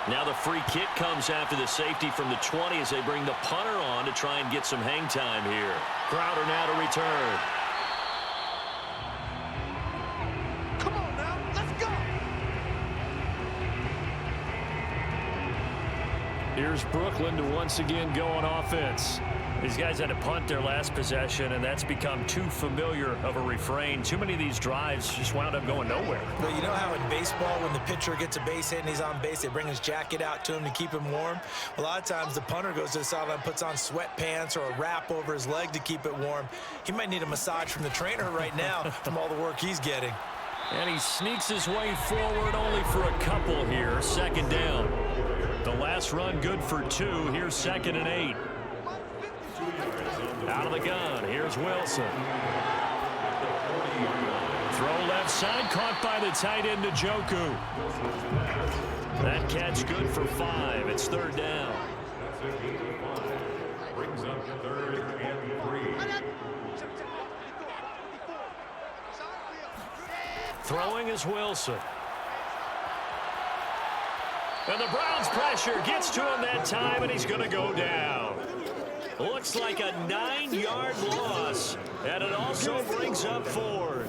Now the free kick comes after the safety from the 20 as they bring the punter on to try and get some hang time here. Crowder now to return. Come on now, let's go. Here's Brooklyn to once again go on offense. These guys had to punt their last possession, and that's become too familiar of a refrain. Too many of these drives just wound up going nowhere. But you know how in baseball, when the pitcher gets a base hit and he's on base, they bring his jacket out to him to keep him warm? A lot of times the punter goes to the sideline, puts on sweatpants or a wrap over his leg to keep it warm. He might need a massage from the trainer right now from all the work he's getting. And he sneaks his way forward only for a couple here. Second down. The last run good for 2. Here's 2nd and 8. Out of the gun, here's Wilson. Throw left side, caught by the tight end Njoku. That catch good for 5. It's 3rd down. Brings up 3rd and 3. Throwing is Wilson. And the Browns pressure gets to him that time, and he's going to go down. Looks like a 9-yard loss, and it also brings up 4th.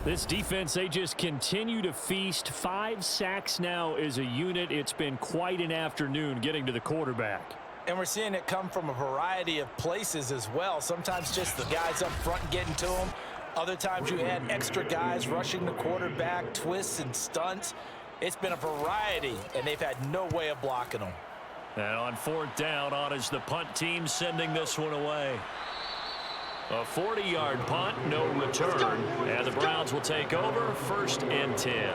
This defense, they just continue to feast. 5 sacks now as a unit. It's been quite an afternoon getting to the quarterback. And we're seeing it come from a variety of places as well. Sometimes just the guys up front getting to him. Other times you had extra guys rushing the quarterback, twists and stunts. It's been a variety, and they've had no way of blocking them. And on 4th down, on is the punt team sending this one away. A 40-yard punt, no return, and the Browns will take over 1st and 10.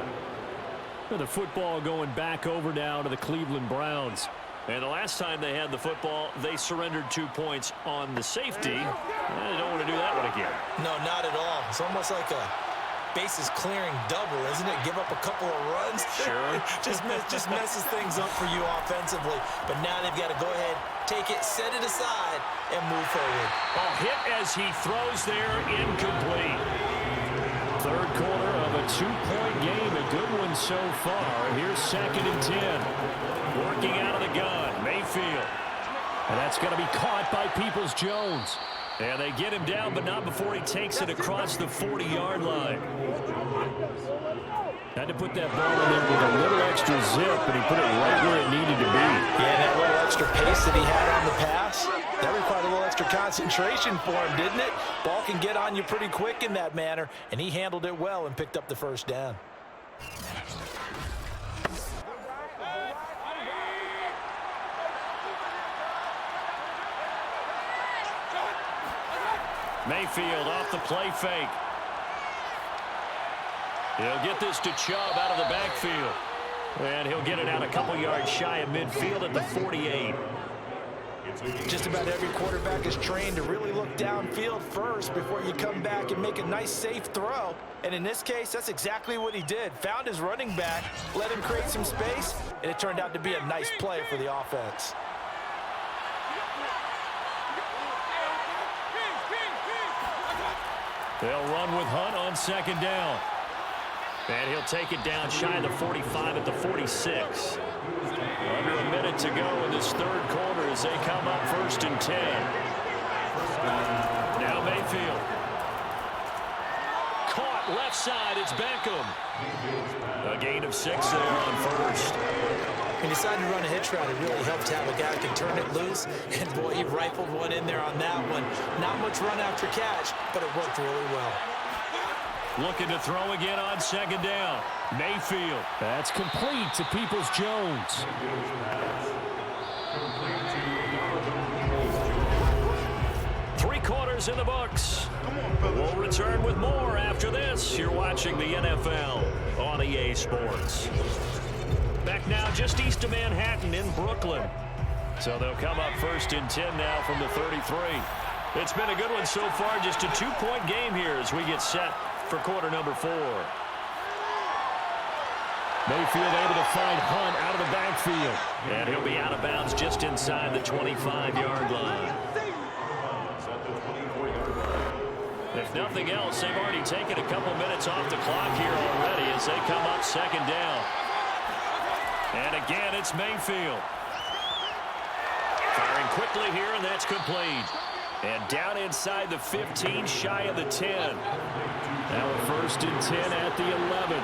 The football going back over now to the Cleveland Browns. And the last time they had the football, they surrendered 2 points on the safety. They don't want to do that one again. No, not at all. It's almost like a bases clearing double, isn't it? Give up a couple of runs. Sure. just messes things up for you offensively. But now they've got to go ahead, take it, set it aside, and move forward. A hit as he throws there, incomplete. 3rd quarter of a 2-point game. A good one so far. Here's 2nd and 10. Working out of the gun, Mayfield. And that's going to be caught by Peoples-Jones. And they get him down, but not before he takes it across the 40-yard line. Had to put that ball in there with a little extra zip, and he put it right where it needed to be. Yeah, that little extra pace that he had on the pass, that required a little extra concentration for him, didn't it? Ball can get on you pretty quick in that manner, and he handled it well and picked up the 1st down. Mayfield off the play fake. He'll get this to Chubb out of the backfield. And he'll get it out a couple yards shy of midfield at the 48. Just about every quarterback is trained to really look downfield first before you come back and make a nice, safe throw. And in this case, that's exactly what he did. Found his running back, let him create some space, and it turned out to be a nice play for the offense. They'll run with Hunt on second down. And he'll take it down shy of the 45 at the 46. Under a minute to go in this third quarter as they come up 1st and 10. Now Mayfield. Caught left side. It's Beckham. A gain of 6 there on first. He decided to run a hitch route. It really helped to have a guy who can turn it loose. And, boy, he rifled one in there on that one. Not much run after catch, but it worked really well. Looking to throw again on second down. Mayfield. That's complete to Peoples-Jones. Three quarters in the books. We'll return with more after this. You're watching the NFL on EA Sports. Back now just east of Manhattan in Brooklyn. So they'll come up 1st and 10 now from the 33. It's been a good one so far. Just a 2-point game here as we get set for quarter number 4. Mayfield able to find Hunt out of the backfield. And he'll be out of bounds just inside the 25-yard line. If nothing else, they've already taken a couple minutes off the clock here already as they come up second down. And again, it's Mayfield. Firing quickly here, and that's complete. And down inside the 15, shy of the 10. Now a 1st and 10 at the 11.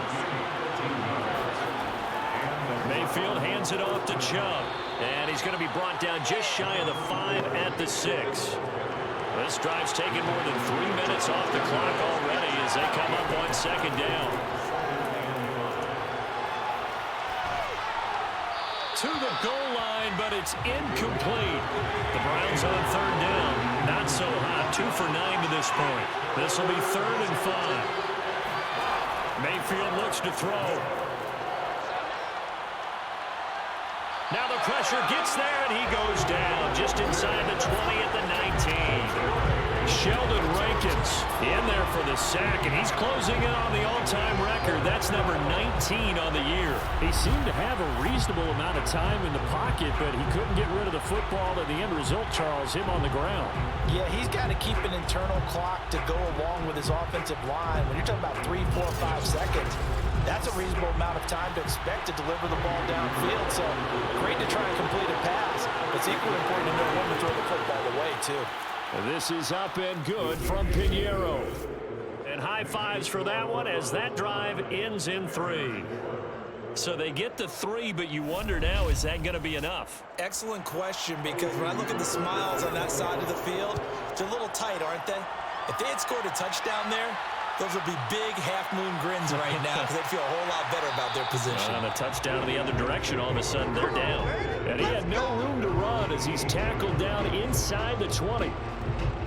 Mayfield hands it off to Chubb. And he's going to be brought down just shy of the 5 at the 6. This drive's taken more than 3 minutes off the clock already as they come up on second down. To the goal line, but it's incomplete. The Browns on third down. Not so hot. 2 for 9 to this point. This will be 3rd and 5. Mayfield looks to throw. Now the pressure gets there, and he goes down just inside the 20 at the 19. Sheldon Rankins in there for the sack, and he's closing in on the all-time record. That's number 19 on the year. He seemed to have a reasonable amount of time in the pocket, but he couldn't get rid of the football, and the end result, Charles, him on the ground. Yeah, he's got to keep an internal clock to go along with his offensive line. When you're talking about 3, 4, 5 seconds, that's a reasonable amount of time to expect to deliver the ball downfield. So great to try and complete a pass. It's equally important to know when to throw the football away, too. This is up and good from Pinheiro. And high fives for that one as that drive ends in 3. So they get the 3, but you wonder now, is that going to be enough? Excellent question, because when I look at the smiles on that side of the field, they're a little tight, aren't they? If they had scored a touchdown there, those would be big half-moon grins right now because they'd feel a whole lot better about their position. On a touchdown in the other direction, all of a sudden they're down. And he had no room to run as he's tackled down inside the 20.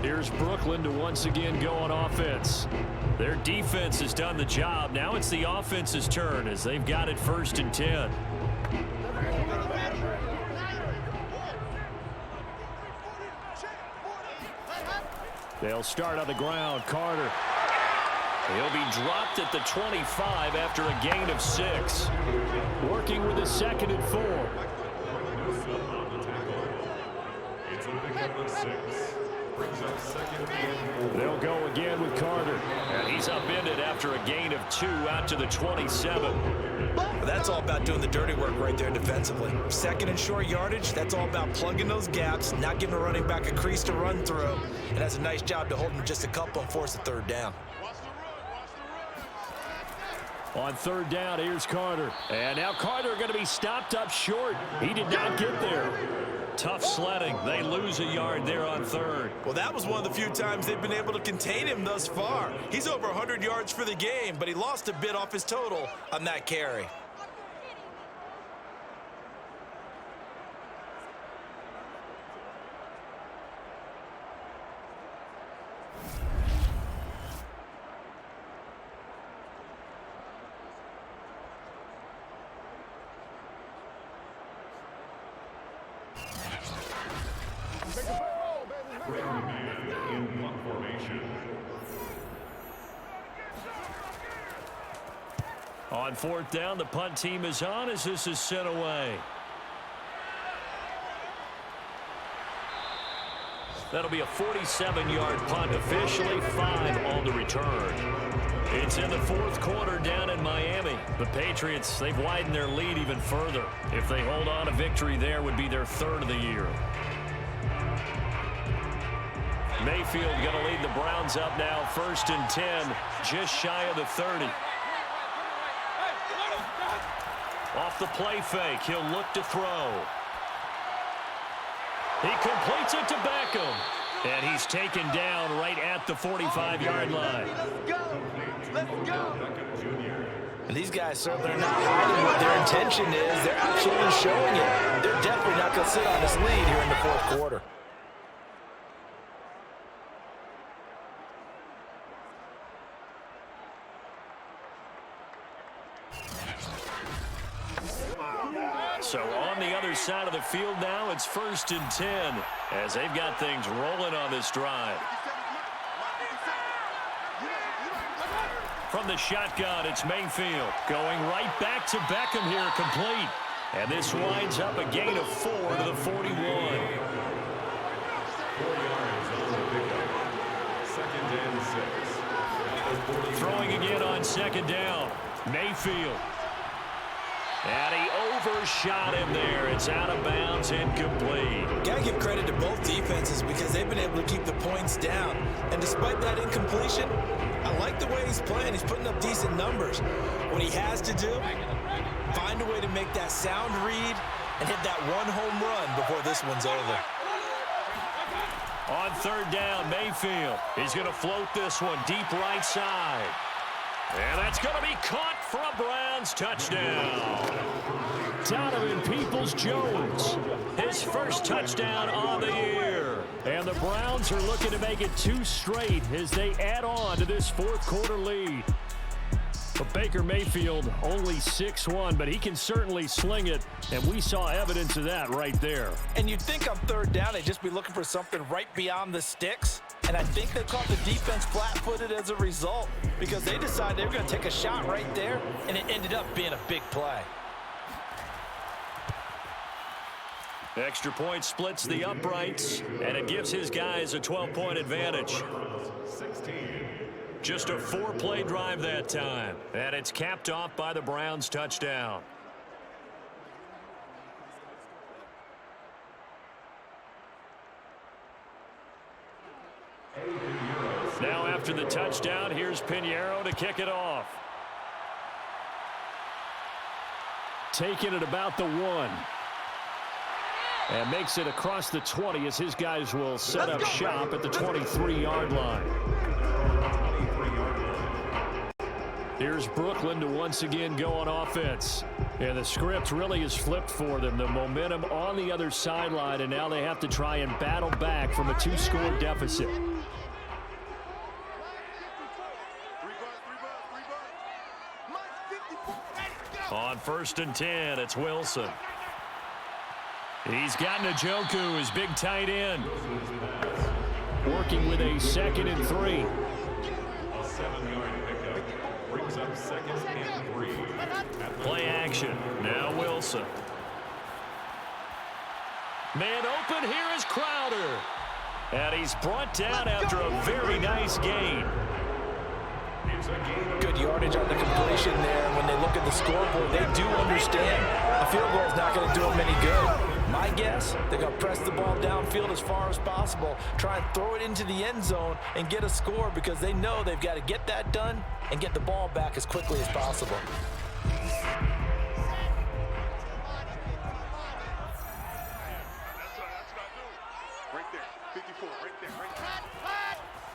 Here's Brooklyn to once again go on offense. Their defense has done the job. Now it's the offense's turn as they've got it 1st and 10. They'll start on the ground. Carter. He'll be dropped at the 25 after a gain of 6. Working with a 2nd and 4. It's a pickup of 6. Brings up 2nd and 4. They'll go again with Carter. And he's upended after a gain of 2 out to the 27. That's all about doing the dirty work right there defensively. 2nd and short yardage, that's all about plugging those gaps, not giving a running back a crease to run through. And that's a nice job to hold him just a couple and force a 3rd down. On 3rd down, here's Carter. And now Carter going to be stopped up short. He did not get there. Tough sledding. They lose a yard there on 3rd. Well, that was one of the few times they've been able to contain him thus far. He's over 100 yards for the game, but he lost a bit off his total on that carry. Bring the man in punt formation. On fourth down, the punt team is on as this is sent away. That'll be a 47-yard punt, officially 5 on the return. It's in the fourth quarter down in Miami. The Patriots, they've widened their lead even further. If they hold on, a victory there would be their 3rd of the year. Mayfield going to lead the Browns up now, 1st and 10, just shy of the 30. Off the play fake, he'll look to throw. He completes it to Beckham. And he's taken down right at the 45-yard line. Let's go. Let's go. And these guys certainly are not hiding what their intention is. They're absolutely showing it. They're definitely not going to sit on this lead here in the fourth quarter. So on the other side of the field now, it's 1st and 10 as they've got things rolling on this drive. From the shotgun, it's Mayfield going right back to Beckham here, complete. And this winds up a gain of 4 to the 41. 4 yards on the pickup. 2nd and 6. Throwing again on 2nd down. Mayfield. And he overshot him there. It's out of bounds, incomplete. Got to give credit to both defenses because they've been able to keep the points down. And despite that incompletion, I like the way he's playing. He's putting up decent numbers. What he has to do, find a way to make that sound read and hit that one home run before this one's over. On 3rd down, Mayfield. He's going to float this one deep right side. And that's going to be caught for a Browns touchdown. Donovan Peoples-Jones, his first touchdown on the year. And the Browns are looking to make it 2 straight as they add on to this fourth quarter lead. But Baker Mayfield only 6'1", but he can certainly sling it, and we saw evidence of that right there. And you'd think on 3rd down they'd just be looking for something right beyond the sticks. And I think they caught the defense flat-footed as a result because they decided they were going to take a shot right there, and it ended up being a big play. Extra point splits the uprights, and it gives his guys a 12-point advantage. 16. Just a 4-play drive that time, and it's capped off by the Browns touchdown. Now after the touchdown, here's Pinheiro to kick it off. Taking it about the 1. And makes it across the 20 as his guys will set up shop at the 23-yard line. Here's Brooklyn to once again go on offense. And the script really is flipped for them. The momentum on the other sideline, and now they have to try and battle back from a 2-score deficit. On 1st and 10, it's Wilson. He's got Njoku, his big tight end. Working with a 2nd and 3. A 7-yard pickup brings up 2nd and 3. Play action. Now Wilson. Man open, here is Crowder. And he's brought down after a very nice gain. Good yardage on the completion there. When they look at the scoreboard, they do understand a field goal is not going to do them any good. My guess, they're going to press the ball downfield as far as possible, try and throw it into the end zone and get a score because they know they've got to get that done and get the ball back as quickly as possible.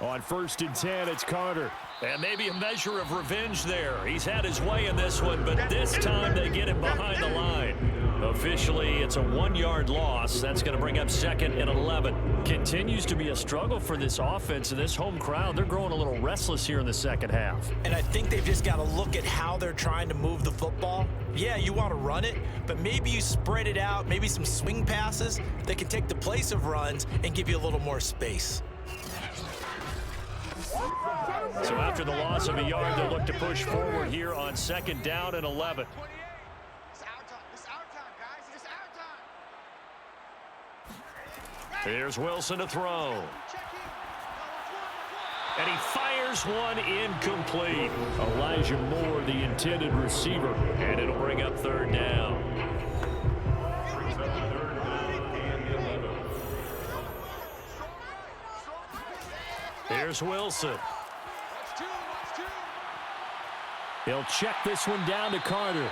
On 1st and 10, it's Carter. And maybe a measure of revenge there. He's had his way in this one, but this time they get him behind the line. Officially, it's a 1-yard loss. That's going to bring up 2nd and 11. Continues to be a struggle for this offense and this home crowd. They're growing a little restless here in the second half. And I think they've just got to look at how they're trying to move the football. Yeah, you want to run it, but maybe you spread it out, maybe some swing passes that can take the place of runs and give you a little more space. So after the loss of a yard, they'll look to push forward here on 2nd down and 11. Here's Wilson to throw. And he fires one incomplete. Elijah Moore, the intended receiver. And it'll bring up 3rd down. Brings up 3rd down and 11. Here's Wilson. He'll check this one down to Carter.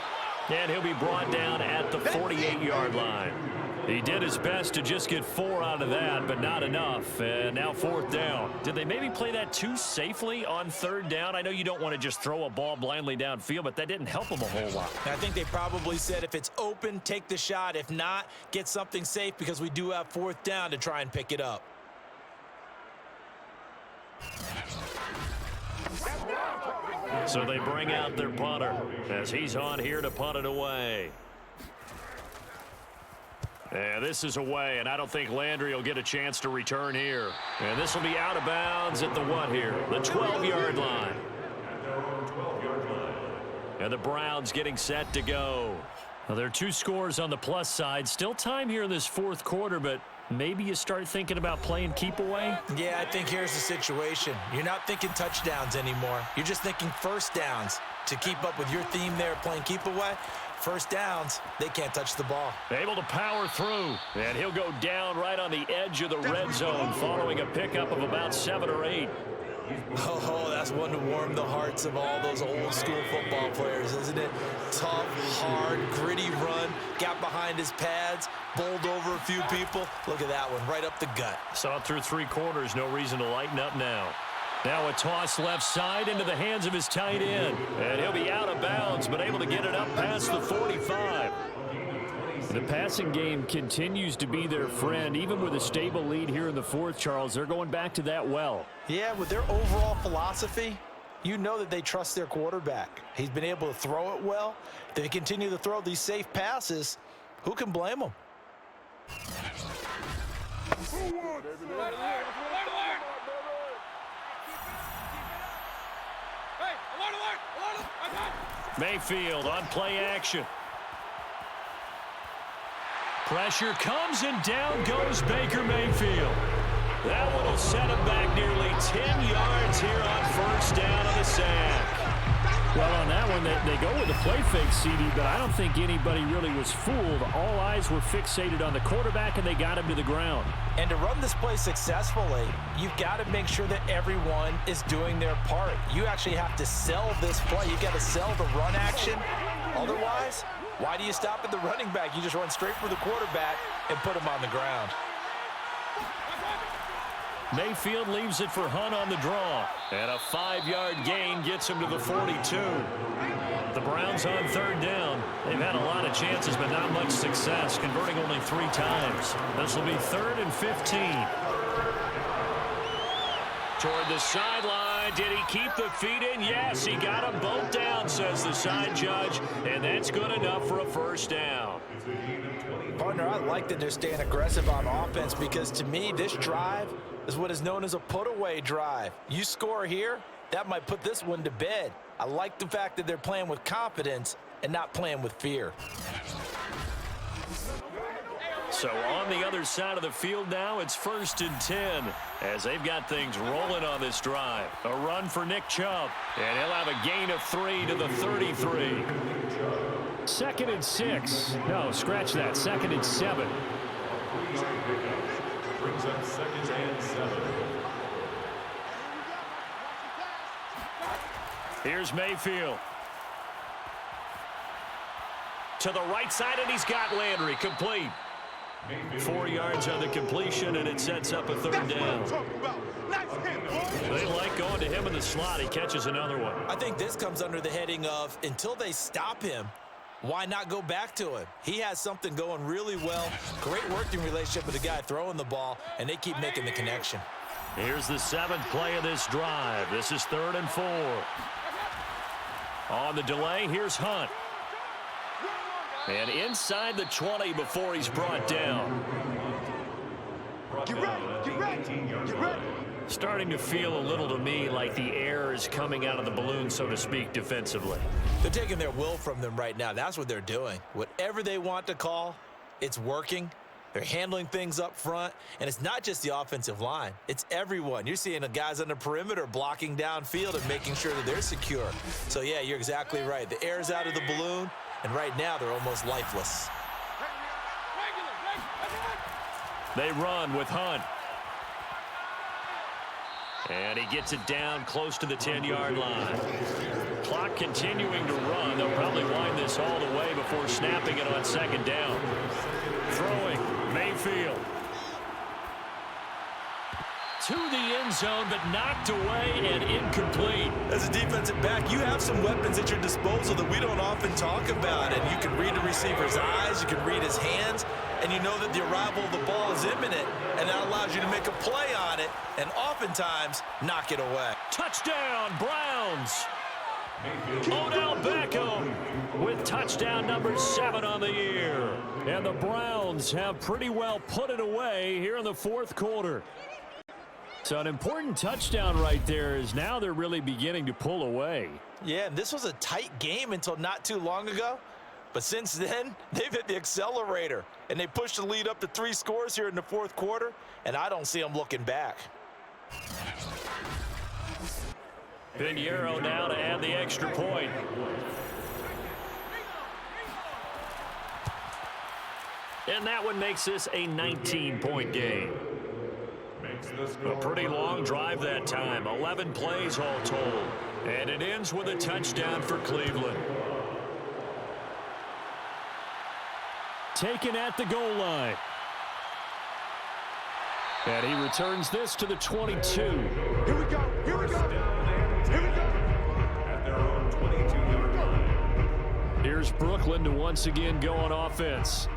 And he'll be brought down at the 48-yard line. He did his best to just get 4 out of that, but not enough. And now 4th down. Did they maybe play that too safely on 3rd down? I know you don't want to just throw a ball blindly downfield, but that didn't help them a whole lot. I think they probably said if it's open, take the shot. If not, get something safe because we do have 4th down to try and pick it up. So they bring out their punter as he's on here to punt it away. And this is away, and I don't think Landry will get a chance to return here. And this will be out of bounds at the what here? The 12-yard line. And the Browns getting set to go. Well, there are 2 scores on the plus side. Still time here in this 4th quarter, but maybe you start thinking about playing keep away? Yeah, I think here's the situation. You're not thinking touchdowns anymore. You're just thinking 1st downs to keep up with your theme there, playing keep away. 1st downs, they can't touch the ball. Able to power through, and he'll go down right on the edge of the red zone following a pickup of about 7 or 8. Oh, that's one to warm the hearts of all those old school football players, isn't it? Tough, hard, gritty run, got behind his pads, bowled over a few people. Look at that one, right up the gut. Saw it through 3 quarters, no reason to lighten up now. Now a toss left side into the hands of his tight end. And he'll be out of bounds, but able to get it up past the 45. The passing game continues to be their friend. Even with a stable lead here in the 4th, Charles, they're going back to that well. Yeah, with their overall philosophy, you know that they trust their quarterback. He's been able to throw it well. If they continue to throw these safe passes, who can blame them? Mayfield on play action. Pressure comes and down goes Baker Mayfield. That one will set him back nearly 10 yards here on 1st down on the sack. Well, on that one, they go with the play fake, CD, but I don't think anybody really was fooled. All eyes were fixated on the quarterback, and they got him to the ground. And to run this play successfully, you've got to make sure that everyone is doing their part. You actually have to sell this play. You've got to sell the run action. Otherwise, why do you stop at the running back? You just run straight for the quarterback and put him on the ground. Mayfield leaves it for Hunt on the draw. And a 5-yard gain gets him to the 42. The Browns on 3rd down. They've had a lot of chances, but not much success, converting only 3 times. This will be 3rd and 15. Toward the sideline. Did he keep the feet in? Yes, he got them both down, says the side judge. And that's good enough for a 1st down. Partner, I like that they're staying aggressive on offense because, to me, this drive is what is known as a put-away drive. You score here, that might put this one to bed. I like the fact that they're playing with confidence and not playing with fear. So on the other side of the field now, it's 1st and 10 as they've got things rolling on this drive. A run for Nick Chubb, and he'll have a gain of 3 to the 33. 2nd and 6. No, scratch that. 2nd and 7. Brings up 2nd and 7. Here's Mayfield. To the right side, and he's got Landry complete. 4 yards on the completion, and it sets up a 3rd down. They like going to him in the slot. He catches another one. I think this comes under the heading of until they stop him, why not go back to him? He has something going really well. Great working relationship with the guy throwing the ball, and they keep making the connection. Here's the 7th play of this drive. This is 3rd and 4. On the delay, here's Hunt. And inside the 20 before he's brought down. Get ready, get ready, get ready. Starting to feel a little to me like the air is coming out of the balloon, so to speak, defensively. They're taking their will from them right now. That's what they're doing. Whatever they want to call, it's working. They're handling things up front, and it's not just the offensive line. It's everyone. You're seeing the guys on the perimeter blocking downfield and making sure that they're secure. So, yeah, you're exactly right. The air's out of the balloon, and right now they're almost lifeless. They run with Hunt. And he gets it down close to the 10-yard line. Clock continuing to run. They'll probably wind this all the way before snapping it on 2nd down. Throwing, Mayfield. To the end zone, but knocked away and incomplete. As a defensive back, you have some weapons at your disposal that we don't often talk about. And you can read the receiver's eyes, you can read his hands, and you know that the arrival of the ball is imminent, and that allows you to make a play on it and oftentimes knock it away. Touchdown, Browns. Odell Beckham with touchdown number 7 on the year. And the Browns have pretty well put it away here in the 4th quarter. So an important touchdown right there is now they're really beginning to pull away. Yeah, and this was a tight game until not too long ago. But since then, they've hit the accelerator, and they pushed the lead up to 3 scores here in the 4th quarter, and I don't see them looking back. Pinheiro now to add the extra point. And that one makes this a 19-point game. A pretty long drive that time. 11 plays all told. And it ends with a touchdown for Cleveland. Taken at the goal line. And he returns this to the 22. Here we go, here we go, here we go. At their own 22-yard line. Here's Brooklyn to once again go on offense.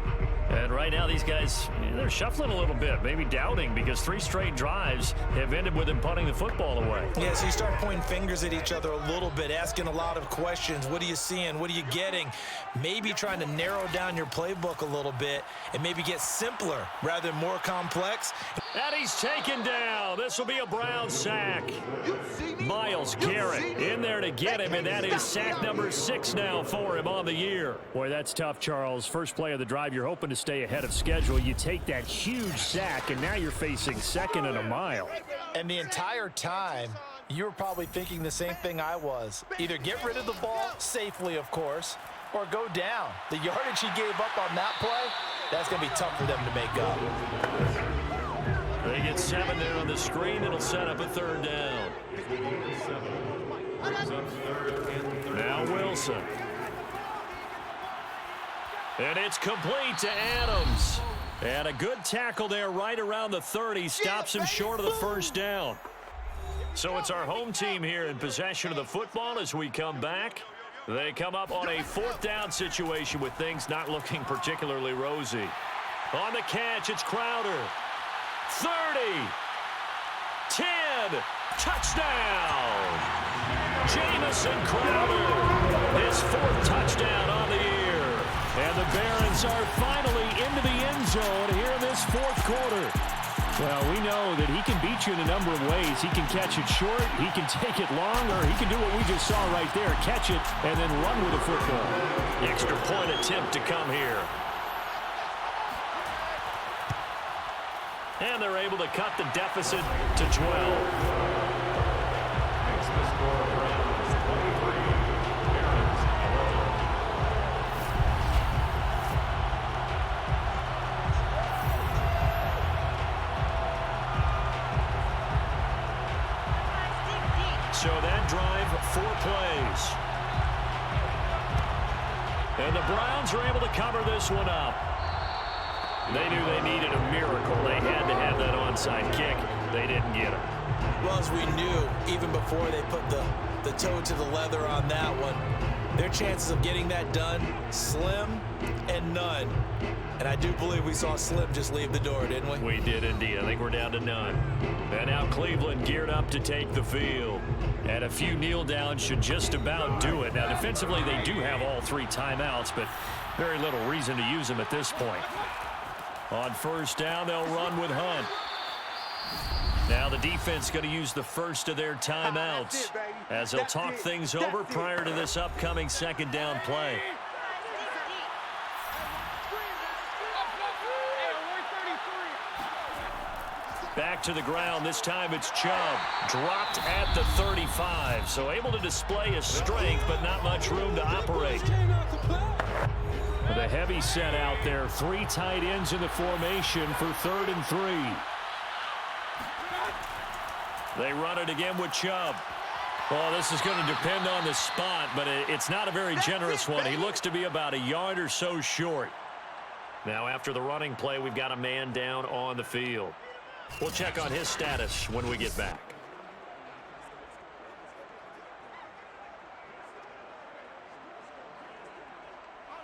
And right now these guys, they're shuffling a little bit, maybe doubting, because 3 straight drives have ended with them punting the football away. Yeah, so you start pointing fingers at each other a little bit, asking a lot of questions. What are you seeing? What are you getting? Maybe trying to narrow down your playbook a little bit and maybe get simpler rather than more complex. And he's taken down. This will be a Brown sack. Myles Garrett in there to get him, and that is sack number 6 now for him on the year. Boy, that's tough, Charles. First play of the drive, you're hoping to stay ahead of schedule. You take that huge sack, and now you're facing 2nd and a mile. And the entire time, you were probably thinking the same thing I was. Either get rid of the ball safely, of course, or go down. The yardage he gave up on that play, that's going to be tough for them to make up. They get 7 there on the screen. It'll set up a 3rd down. Now Wilson. And it's complete to Adams. And a good tackle there right around the 30. Stops him short of the 1st down. So it's our home team here in possession of the football as we come back. They come up on a 4th down situation with things not looking particularly rosy. On the catch, it's Crowder. 30. 10. Touchdown. Jamison Crowder. His 4th touchdown on the year. And the Barons are finally into the end zone here in this 4th quarter. Well, we know that he can beat you in a number of ways. He can catch it short, he can take it long, or he can do what we just saw right there, catch it and then run with the football. Extra point attempt to come here. And they're able to cut the deficit to 12. Makes the score Browns 23, Barons 11. So that drive, 4 plays. And the Browns are able to cover this one up. They knew they needed a miracle. They had to have that onside kick. They didn't get it. Well, as we knew, even before they put the toe to the leather on that one, their chances of getting that done, slim and none. And I do believe we saw Slim just leave the door, didn't we? We did indeed. I think we're down to none. And now Cleveland geared up to take the field. And a few kneel downs should just about do it. Now, defensively, they do have all 3 timeouts, but very little reason to use them at this point. On first down, they'll run with Hunt. Now the defense going to use the first of their timeouts as they'll talk things over prior to this upcoming second down play. Back to the ground. This time it's Chubb. Dropped at the 35. So able to display his strength, but not much room to operate. With a heavy set out there. 3 tight ends in the formation for 3rd and 3. They run it again with Chubb. Well, this is going to depend on the spot, but it's not a very generous one. He looks to be about a yard or so short. Now after the running play, we've got a man down on the field. We'll check on his status when we get back.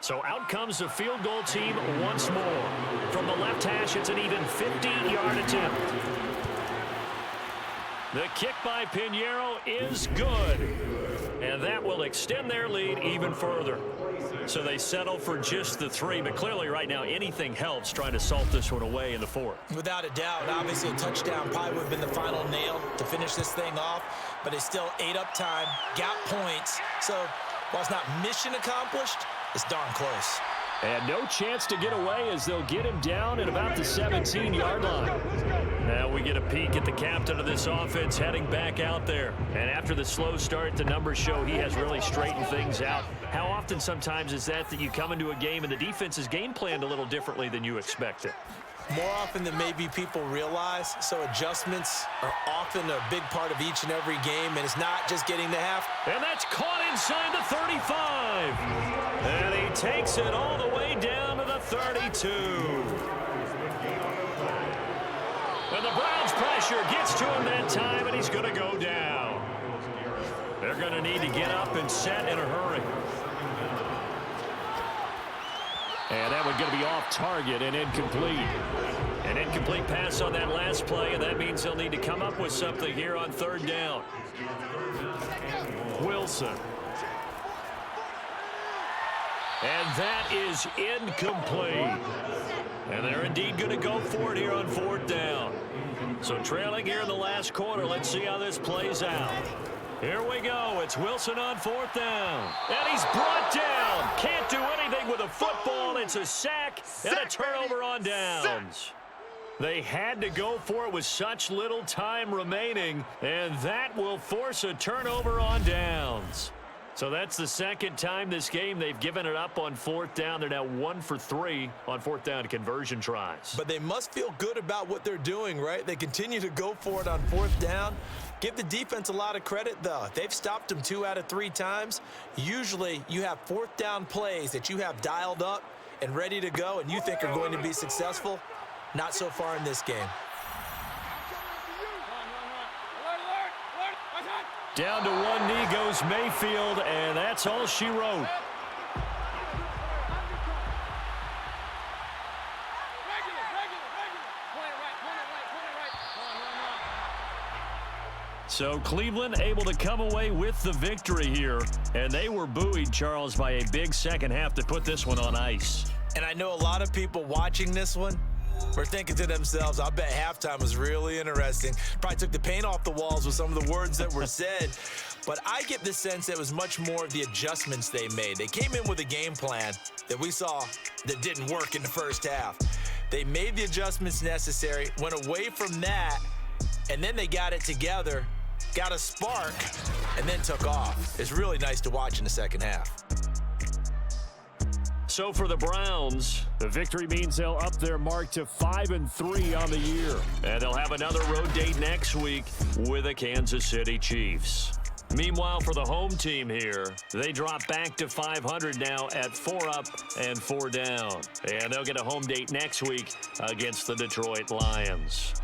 So out comes the field goal team once more. From the left hash, it's an even 50-yard attempt. The kick by Pinheiro is good. And that will extend their lead even further. So they settle for just the 3, but clearly right now anything helps trying to salt this one away in the 4th. Without a doubt, obviously a touchdown probably would have been the final nail to finish this thing off, but it's still ate up time, got points. So while it's not mission accomplished, it's darn close. And no chance to get away as they'll get him down at about the 17-yard line. Now we get a peek at the captain of this offense heading back out there. And after the slow start, the numbers show he has really straightened things out. How often sometimes is that you come into a game and the defense is game planned a little differently than you expected? More often than maybe people realize, so adjustments are often a big part of each and every game, and it's not just getting to half. And that's caught inside the 35. And he takes it all the way down to the 32. And the Browns' pressure gets to him that time, and he's going to go down. They're going to need to get up and set in a hurry. And that one's going to be off target and incomplete. An incomplete pass on that last play, and that means they'll need to come up with something here on 3rd down. Wilson. And that is incomplete. And they're indeed going to go for it here on 4th down. So trailing here in the last quarter, let's see how this plays out. Here we go. It's Wilson on 4th down. And he's brought down. Can't do anything with a football. It's a sack and a turnover on downs. They had to go for it with such little time remaining, and that will force a turnover on downs. So that's the second time this game they've given it up on 4th down. They're now 1 for 3 on 4th down conversion tries. But they must feel good about what they're doing, right? They continue to go for it on 4th down. Give the defense a lot of credit, though. They've stopped them 2 out of 3 times. Usually you have 4th down plays that you have dialed up and ready to go and you think are going to be successful. Not so far in this game. Down to one knee goes Mayfield, and that's all she wrote. So Cleveland able to come away with the victory here, and they were buoyed, Charles, by a big second half to put this one on ice. And I know a lot of people watching this one were thinking to themselves, I bet halftime was really interesting. Probably took the paint off the walls with some of the words that were said. But I get the sense that it was much more of the adjustments they made. They came in with a game plan that we saw that didn't work in the first half. They made the adjustments necessary, went away from that, and then they got it together, got a spark, and then took off. It's really nice to watch in the second half. So for the Browns, the victory means they'll up their mark to 5-3 on the year. And thell have another road date next week with the Kansas City Chiefs. Meanwhile, for the home team here, they drop back to 500 now at 4 up and 4 down. And they'll get a home date next week against the Detroit Lions.